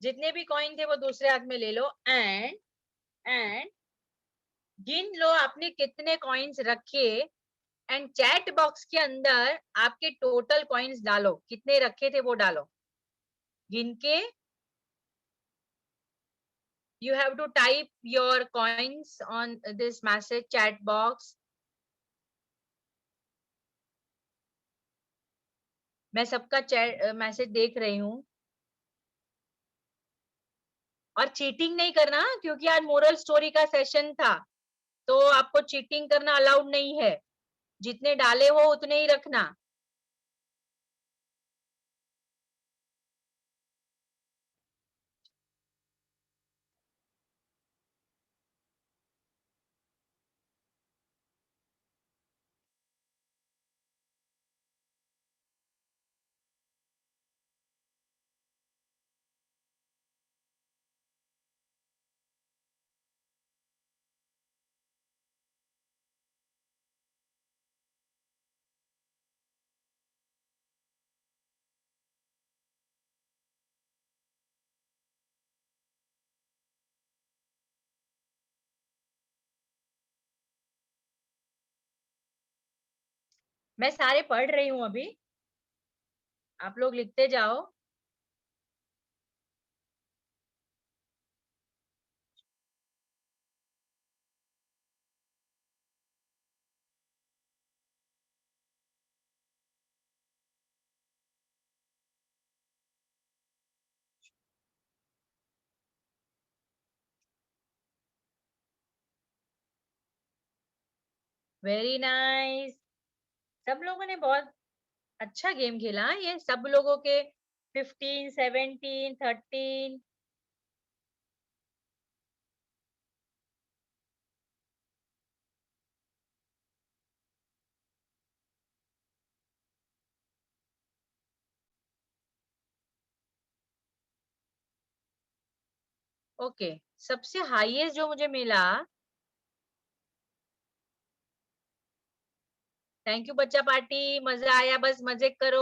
Speaker 3: जितने भी कॉइन थे वो दूसरे हाथ में ले लो। एंड गिन लो आपने कितने कॉइन्स रखे। एंड चैट बॉक्स के अंदर आपके टोटल कॉइन्स डालो, कितने रखे थे वो डालो गिन के। You have to type your coins on this message chat box. मैं सबका चैट मैसेज देख रही हूँ। और चीटिंग नहीं करना, क्योंकि आज मोरल स्टोरी का सेशन था, तो आपको चीटिंग करना अलाउड नहीं है। जितने डाले हो उतने ही रखना। मैं सारे पढ़ रही हूँ अभी, आप लोग लिखते जाओ। Very nice. सब लोगों ने बहुत अच्छा गेम खेला। ये सब लोगों के 15, 17, 13। ओके, सबसे हाईएस्ट जो मुझे मिला, थैंक यू बच्चा पार्टी, मजा आया, बस मजे करो।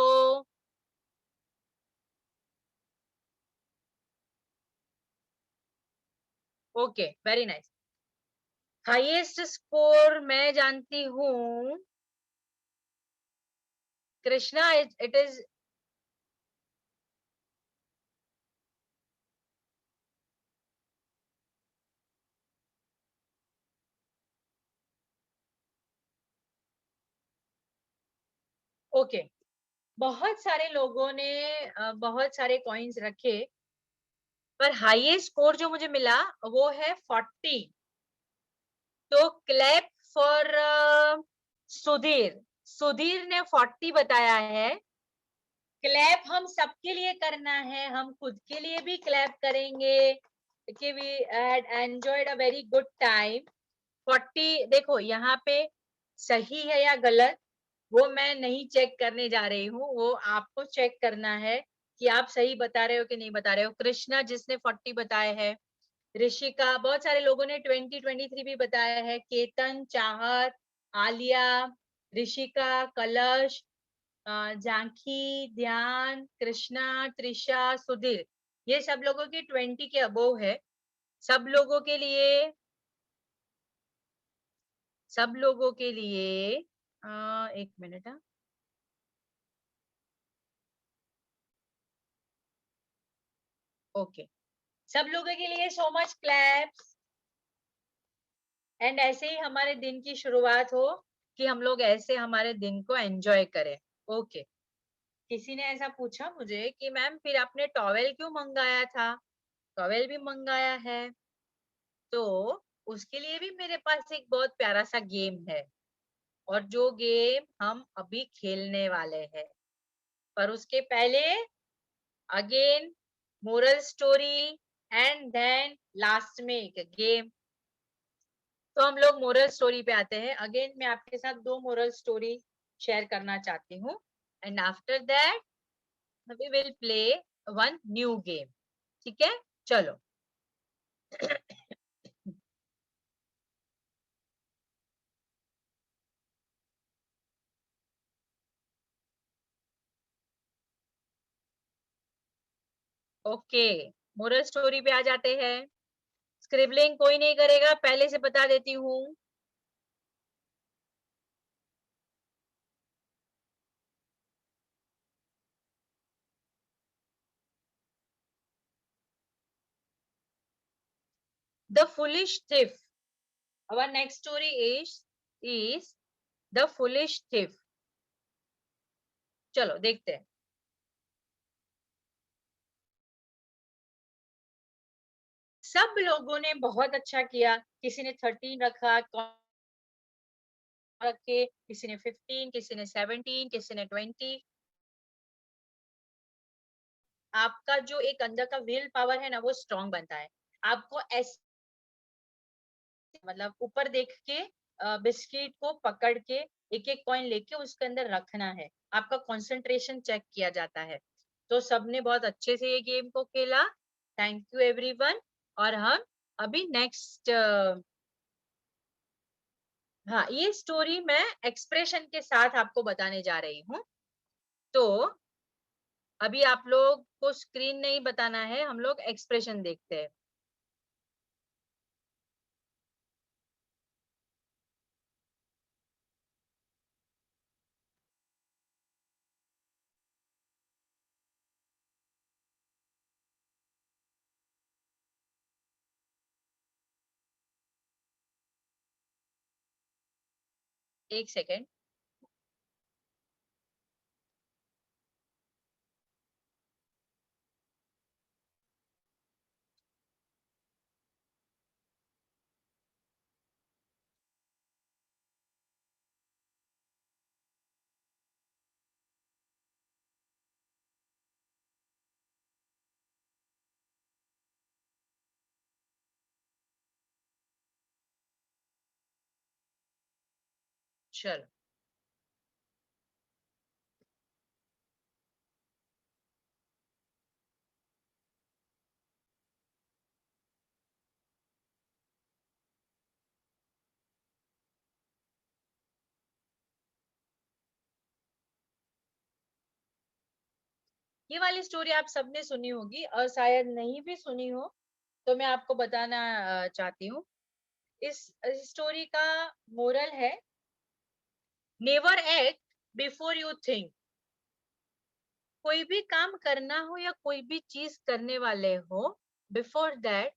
Speaker 3: Okay, very nice. Highest score मैं जानती हूँ Krishna, it is ओके। बहुत सारे लोगों ने बहुत सारे कॉइन्स रखे, पर हाईएस्ट स्कोर जो मुझे मिला वो है 40। तो क्लैप फॉर सुधीर। सुधीर ने 40 बताया है। क्लैप हम सबके लिए करना है, हम खुद के लिए भी क्लैप करेंगे कि we had enjoyed a very good time. 40 देखो यहाँ पे सही है या गलत वो मैं नहीं चेक करने जा रही हूँ, वो आपको चेक करना है कि आप सही बता रहे हो कि नहीं बता रहे हो। कृष्णा जिसने 40 बताए हैं, ऋषिका, बहुत सारे लोगों ने 2023 भी बताया है, केतन, चाहत, आलिया, ऋषिका, कलश, झांकी, ध्यान, कृष्णा, त्रिशा, सुधीर, ये सब लोगों की 20 के अबोव है। सब लोगों के लिए एक मिनट। ओके, सब लोगों के लिए सो मच क्लैप्स। एंड ऐसे ही हमारे दिन की शुरुआत हो कि हम लोग ऐसे हमारे दिन को एंजॉय करें। ओके, किसी ने ऐसा पूछा मुझे कि मैम फिर आपने टॉवेल क्यों मंगाया था? टॉवेल भी मंगाया है, तो उसके लिए भी मेरे पास एक बहुत प्यारा सा गेम है, और जो गेम हम अभी खेलने वाले हैं। पर उसके पहले again moral story and then last में एक गेम। तो हम लोग मोरल स्टोरी पे आते हैं। अगेन मैं आपके साथ 2 मोरल स्टोरी शेयर करना चाहती हूँ, and after that we will play one new game. ठीक है, चलो। ओके, मोरल स्टोरी पे आ जाते हैं। स्क्रिबलिंग कोई नहीं करेगा, पहले से बता देती हूँ। The Foolish Thief. Our next story is The Foolish Thief. चलो देखते हैं। सब लोगों ने बहुत अच्छा किया, किसी ने 13 रखा, रखे, किसी ने 15, किसी ने 17, किसी ने 20। आपका जो एक अंदर का विल पावर है ना, वो स्ट्रांग बनता है। आपको ऐसे मतलब ऊपर देख के बिस्किट को पकड़ के एक एक कॉइन लेके उसके अंदर रखना है, आपका कंसंट्रेशन चेक किया जाता है। तो सबने बहुत अच्छे से ये गेम को खेला। Thank you everyone. और हम अभी नेक्स्ट, हाँ, ये स्टोरी मैं एक्सप्रेशन के साथ आपको बताने जा रही हूँ। तो अभी आप लोग को स्क्रीन नहीं बताना है, हम लोग एक्सप्रेशन देखते हैं। एक सेकेंड। चलो, ये वाली स्टोरी आप सबने सुनी होगी, और शायद नहीं भी सुनी हो तो मैं आपको बताना चाहती हूँ। इस स्टोरी का मोरल है, never act before you think. कोई भी काम करना हो या कोई भी चीज करने वाले हो, before that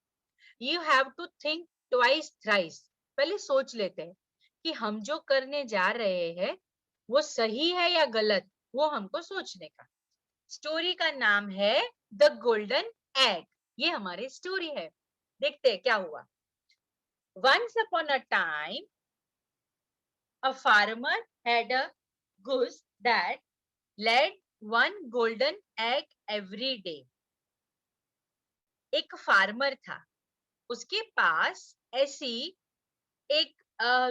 Speaker 3: you have to think twice thrice. पहले सोच लेते हैं कि हम जो करने जा रहे हैं वो सही है या गलत, वो हमको सोचने का। स्टोरी का नाम है द गोल्डन एग। ये हमारी स्टोरी है। देखते हैं क्या हुआ। Once upon a time, a farmer had a goose that laid one golden egg every day. एक फार्मर था, उसके पास ऐसी एक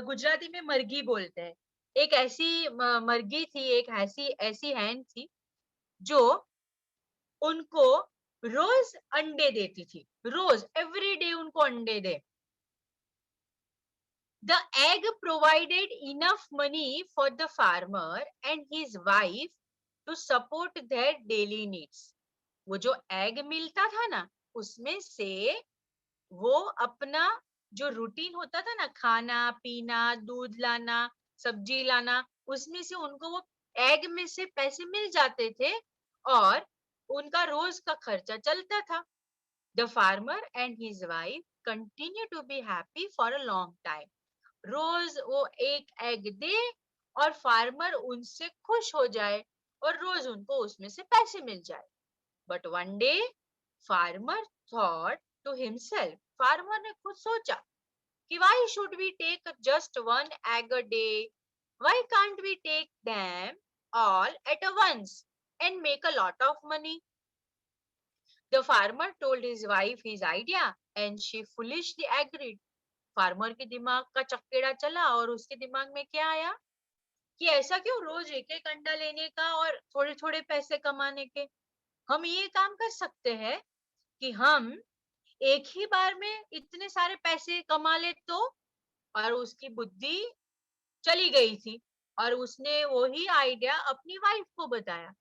Speaker 3: गुजराती में मरगी बोलते हैं, एक ऐसी मरगी थी, एक ऐसी ऐसी हैन थी जो उनको रोज अंडे देती थी। रोज एवरी डे उनको अंडे दे। The egg provided enough money for the farmer and his wife to support their daily needs. वो जो एग मिलता था ना, उसमें से वो अपना जो रूटीन होता था ना, खाना पीना, दूध लाना, सब्जी लाना, उसमें से उनको वो एग में से पैसे मिल जाते थे और उनका रोज का खर्चा चलता था। The farmer and his wife continue to be happy for a long time. रोज वो एक एग दे और फार्मर उनसे खुश हो जाए और रोज उनको उसमें से पैसे मिल जाए। But one day farmer thought to himself, farmer ने खुद सोचा कि why should we take just one egg a day, why can't we take them all at a once and make a lot of money. The farmer told his wife his idea and she foolishly agreed. Farmer के दिमाग का चक्केड़ा चला और उसके दिमाग में क्या आया कि ऐसा क्यों, रोज एक एक अंडा लेने का और थोड़े थोड़े पैसे कमाने के। हम ये काम कर सकते हैं कि हम एक ही बार में इतने सारे पैसे कमा ले तो। और उसकी बुद्धि चली गई थी और उसने वही आइडिया अपनी वाइफ को बताया,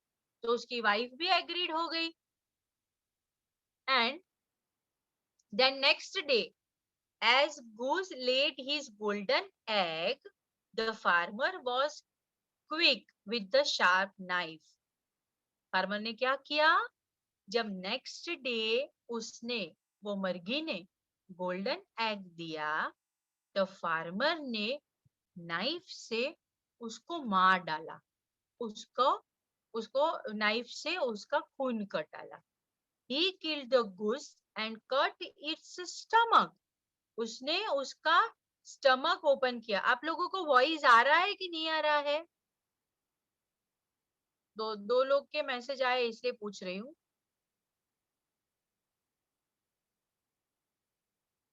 Speaker 3: तो उसकी वाइफ भी एग्रीड हो गई। And then next day, as Goose laid his golden egg, the farmer was quick with the sharp knife. Farmer ने क्या किया, जब नेक्स्ट डे उसने, वो मर्गी ने गोल्डन एग दिया, तो फार्मर ने नाइफ से उसको मार डाला, उसको उसको नाइफ से उसका खून कट डाला। He killed the goose and cut its stomach. उसने उसका स्टमक ओपन किया। आप लोगों को वॉइस आ रहा है कि नहीं आ रहा है? दो लोग के मैसेज आए इसलिए पूछ रही हूँ।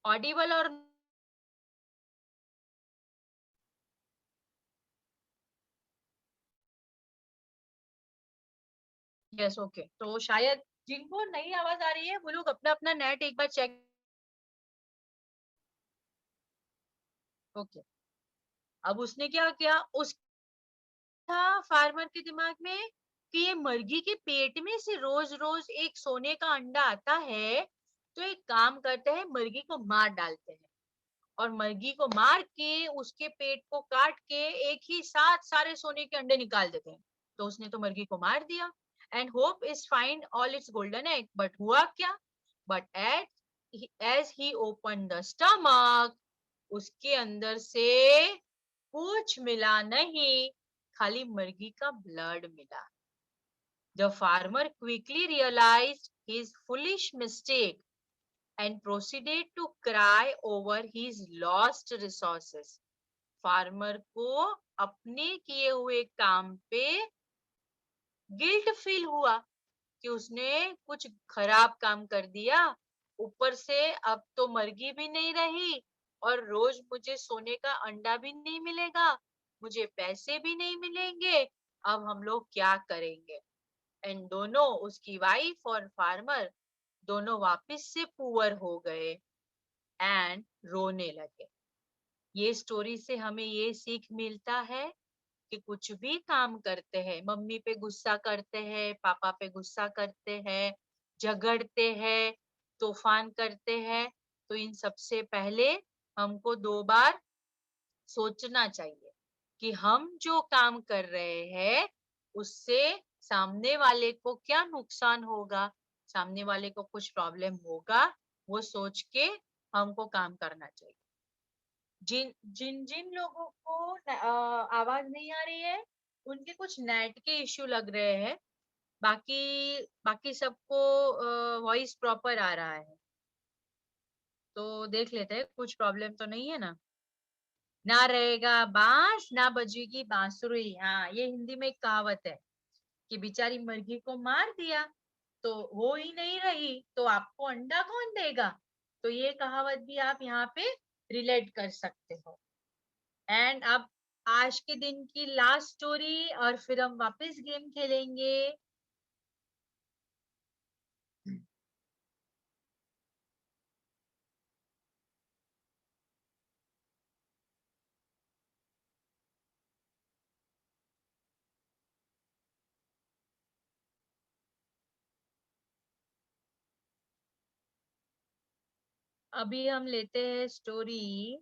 Speaker 3: ऑडिबल और यस ओके। तो शायद जिनको नई आवाज आ रही है वो लोग अपना अपना नेट एक बार चेक। ओके, अब उसने क्या किया, उस था फार्मर के दिमाग में कि ये मुर्गी के पेट में से रोज रोज एक सोने का अंडा आता है, तो एक काम करते हैं, मुर्गी को मार डालते हैं और मुर्गी को मार के उसके पेट को काट के एक ही साथ सारे सोने के अंडे निकाल देते हैं। तो उसने तो मुर्गी को मार दिया and hope is find all its golden egg. But हुआ क्या, but as he open the stomach, उसके अंदर से कुछ मिला नहीं, खाली मुर्गी का ब्लड मिला। The farmer quickly realized his foolish mistake and proceeded to cry over his lost resources. Farmer को अपने किए हुए काम पे गिल्ट फील हुआ कि उसने कुछ खराब काम कर दिया, ऊपर से अब तो मुर्गी भी नहीं रही और रोज मुझे सोने का अंडा भी नहीं मिलेगा, मुझे पैसे भी नहीं मिलेंगे, अब हम लोग क्या करेंगे। एंड दोनों, उसकी वाइफ और फार्मर, दोनों वापस से पुअर हो गए एंड रोने लगे। ये स्टोरी से हमें ये सीख मिलता है कि कुछ भी काम करते हैं, मम्मी पे गुस्सा करते हैं, पापा पे गुस्सा करते हैं, झगड़ते हैं, तूफान करते हैं, तो इन सबसे पहले हमको 2 बार सोचना चाहिए कि हम जो काम कर रहे हैं उससे सामने वाले को क्या नुकसान होगा, सामने वाले को कुछ प्रॉब्लम होगा, वो सोच के हमको काम करना चाहिए। जिन जिन जिन लोगों को आवाज नहीं आ रही है, उनके कुछ नेट के इश्यू लग रहे हैं, बाकी बाकी सबको वॉइस प्रॉपर आ रहा है। तो देख लेते हैं, कुछ प्रॉब्लम तो नहीं है ना। ना रहेगा बांस ना बजेगी बांसुरी। हाँ, ये हिंदी में एक कहावत है कि बेचारी मुर्गी को मार दिया तो हो ही नहीं रही, तो आपको अंडा कौन देगा। तो ये कहावत भी आप यहाँ पे रिलेट कर सकते हो। एंड अब आज के दिन की लास्ट स्टोरी, और फिर हम वापस गेम खेलेंगे। अभी हम लेते हैं story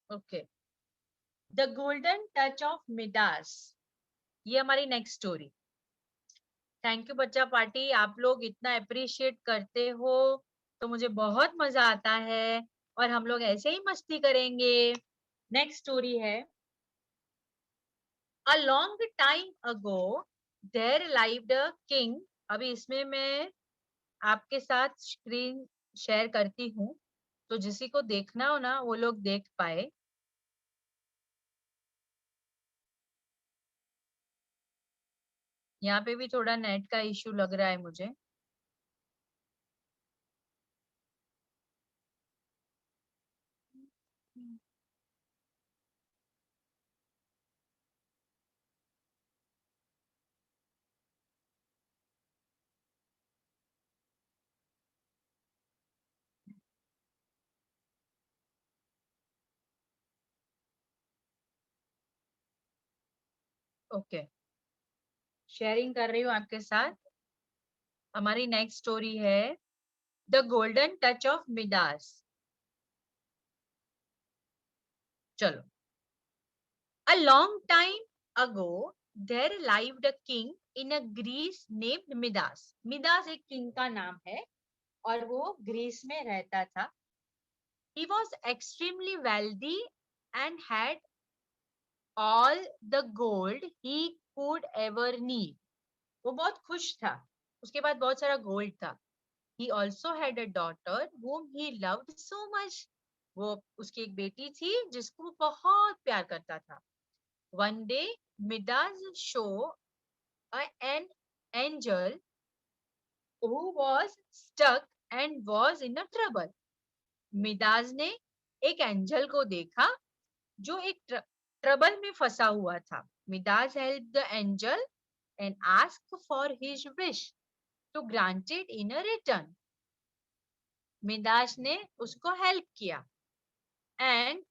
Speaker 3: okay, the golden touch of Midas. ये हमारी नेक्स्ट स्टोरी। थैंक यू बच्चा पार्टी, आप लोग इतना अप्रिशिएट करते हो तो मुझे बहुत मजा आता है, और हम लोग ऐसे ही मस्ती करेंगे। नेक्स्ट स्टोरी है, a long time ago there lived a king. अभी इसमें मैं आपके साथ स्क्रीन शेयर करती हूँ, तो जिसी को देखना हो ना वो लोग देख पाए। यहाँ पे भी थोड़ा नेट का इश्यू लग रहा है मुझे। ओके, शेयरिंग कर रही हूँ आपके साथ। हमारी नेक्स्ट स्टोरी है the golden touch of Midas. चलो, a long time ago there lived a king in a Greece named Midas. Midas एक किंग का नाम है और वो ग्रीस में रहता था। He was extremely wealthy and had all the gold he could ever need. वो बहुत खुश था, उसके बाद बहुत सारा गोल्ड था। He also had a daughter whom he loved so much. वो उसकी एक बेटी थी जिसको वो बहुत प्यार करता था। One day, Midas saw an angel who was stuck and was in a trouble. मिदाज ने एक एंजल को देखा जो एक ट्रबल में फंसा हुआ था। Midas help the angel and asked for his wish to granted in a return. मिदाज ने उसको हेल्प किया एंड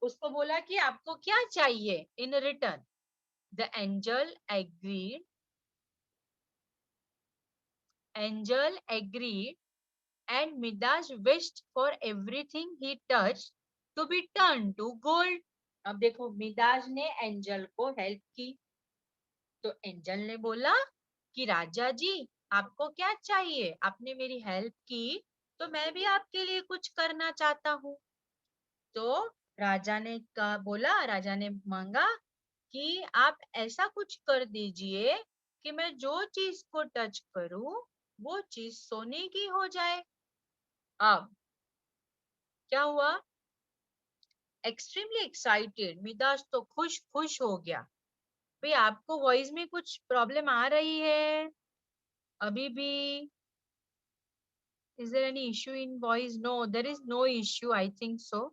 Speaker 3: उसको बोला कि आपको क्या चाहिए in return. The angel agreed and Midas wished for everything he touched to be turned to gold. अब देखो, मिदाज ने एंजल को हेल्प की, तो एंजल ने बोला कि राजा जी आपको क्या चाहिए, आपने मेरी हेल्प की तो मैं भी आपके लिए कुछ करना चाहता हूँ। तो राजा ने राजा ने मांगा कि आप ऐसा कुछ कर दीजिए कि मैं जो चीज को टच करूं वो चीज सोने की हो जाए। अब क्या हुआ, एक्सट्रीमली एक्साइटेड, मिदास तो खुश हो गया। भाई आपको वॉइस में कुछ प्रॉब्लम आ रही है अभी भी? Is there any issue in voice? No, there is no issue, I think so.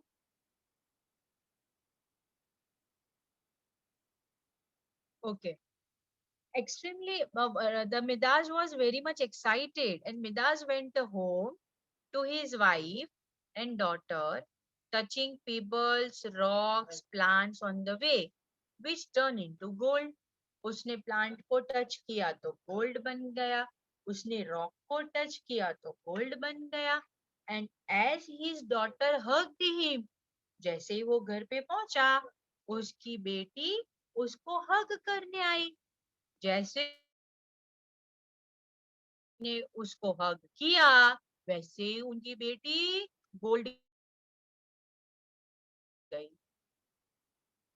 Speaker 3: Okay, extremely the Midas was very much excited, and Midas went home to his wife and daughter, touching pebbles, rocks, plants on the way, which turned into gold. उसने प्लांट को टच किया तो गोल्ड बन गया। उसने रॉक को टच किया तो गोल्ड बन गया. And as his daughter hugged him, जैसे ही वो घर पे पहुंचा उसकी बेटी उसको हग करने आई. जैसे ने उसको हग किया वैसे ही उनकी बेटी गोल्ड गई.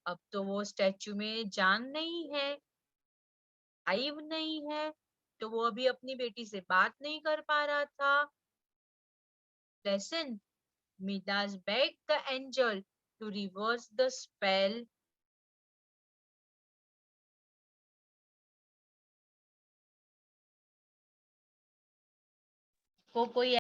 Speaker 3: अब तो वो स्टैचू में जान नहीं है, लाइव नहीं है, तो वो अभी अपनी बेटी से बात नहीं कर पा रहा था. Lesson, Midas begged the angel to reverse the spell. को कोई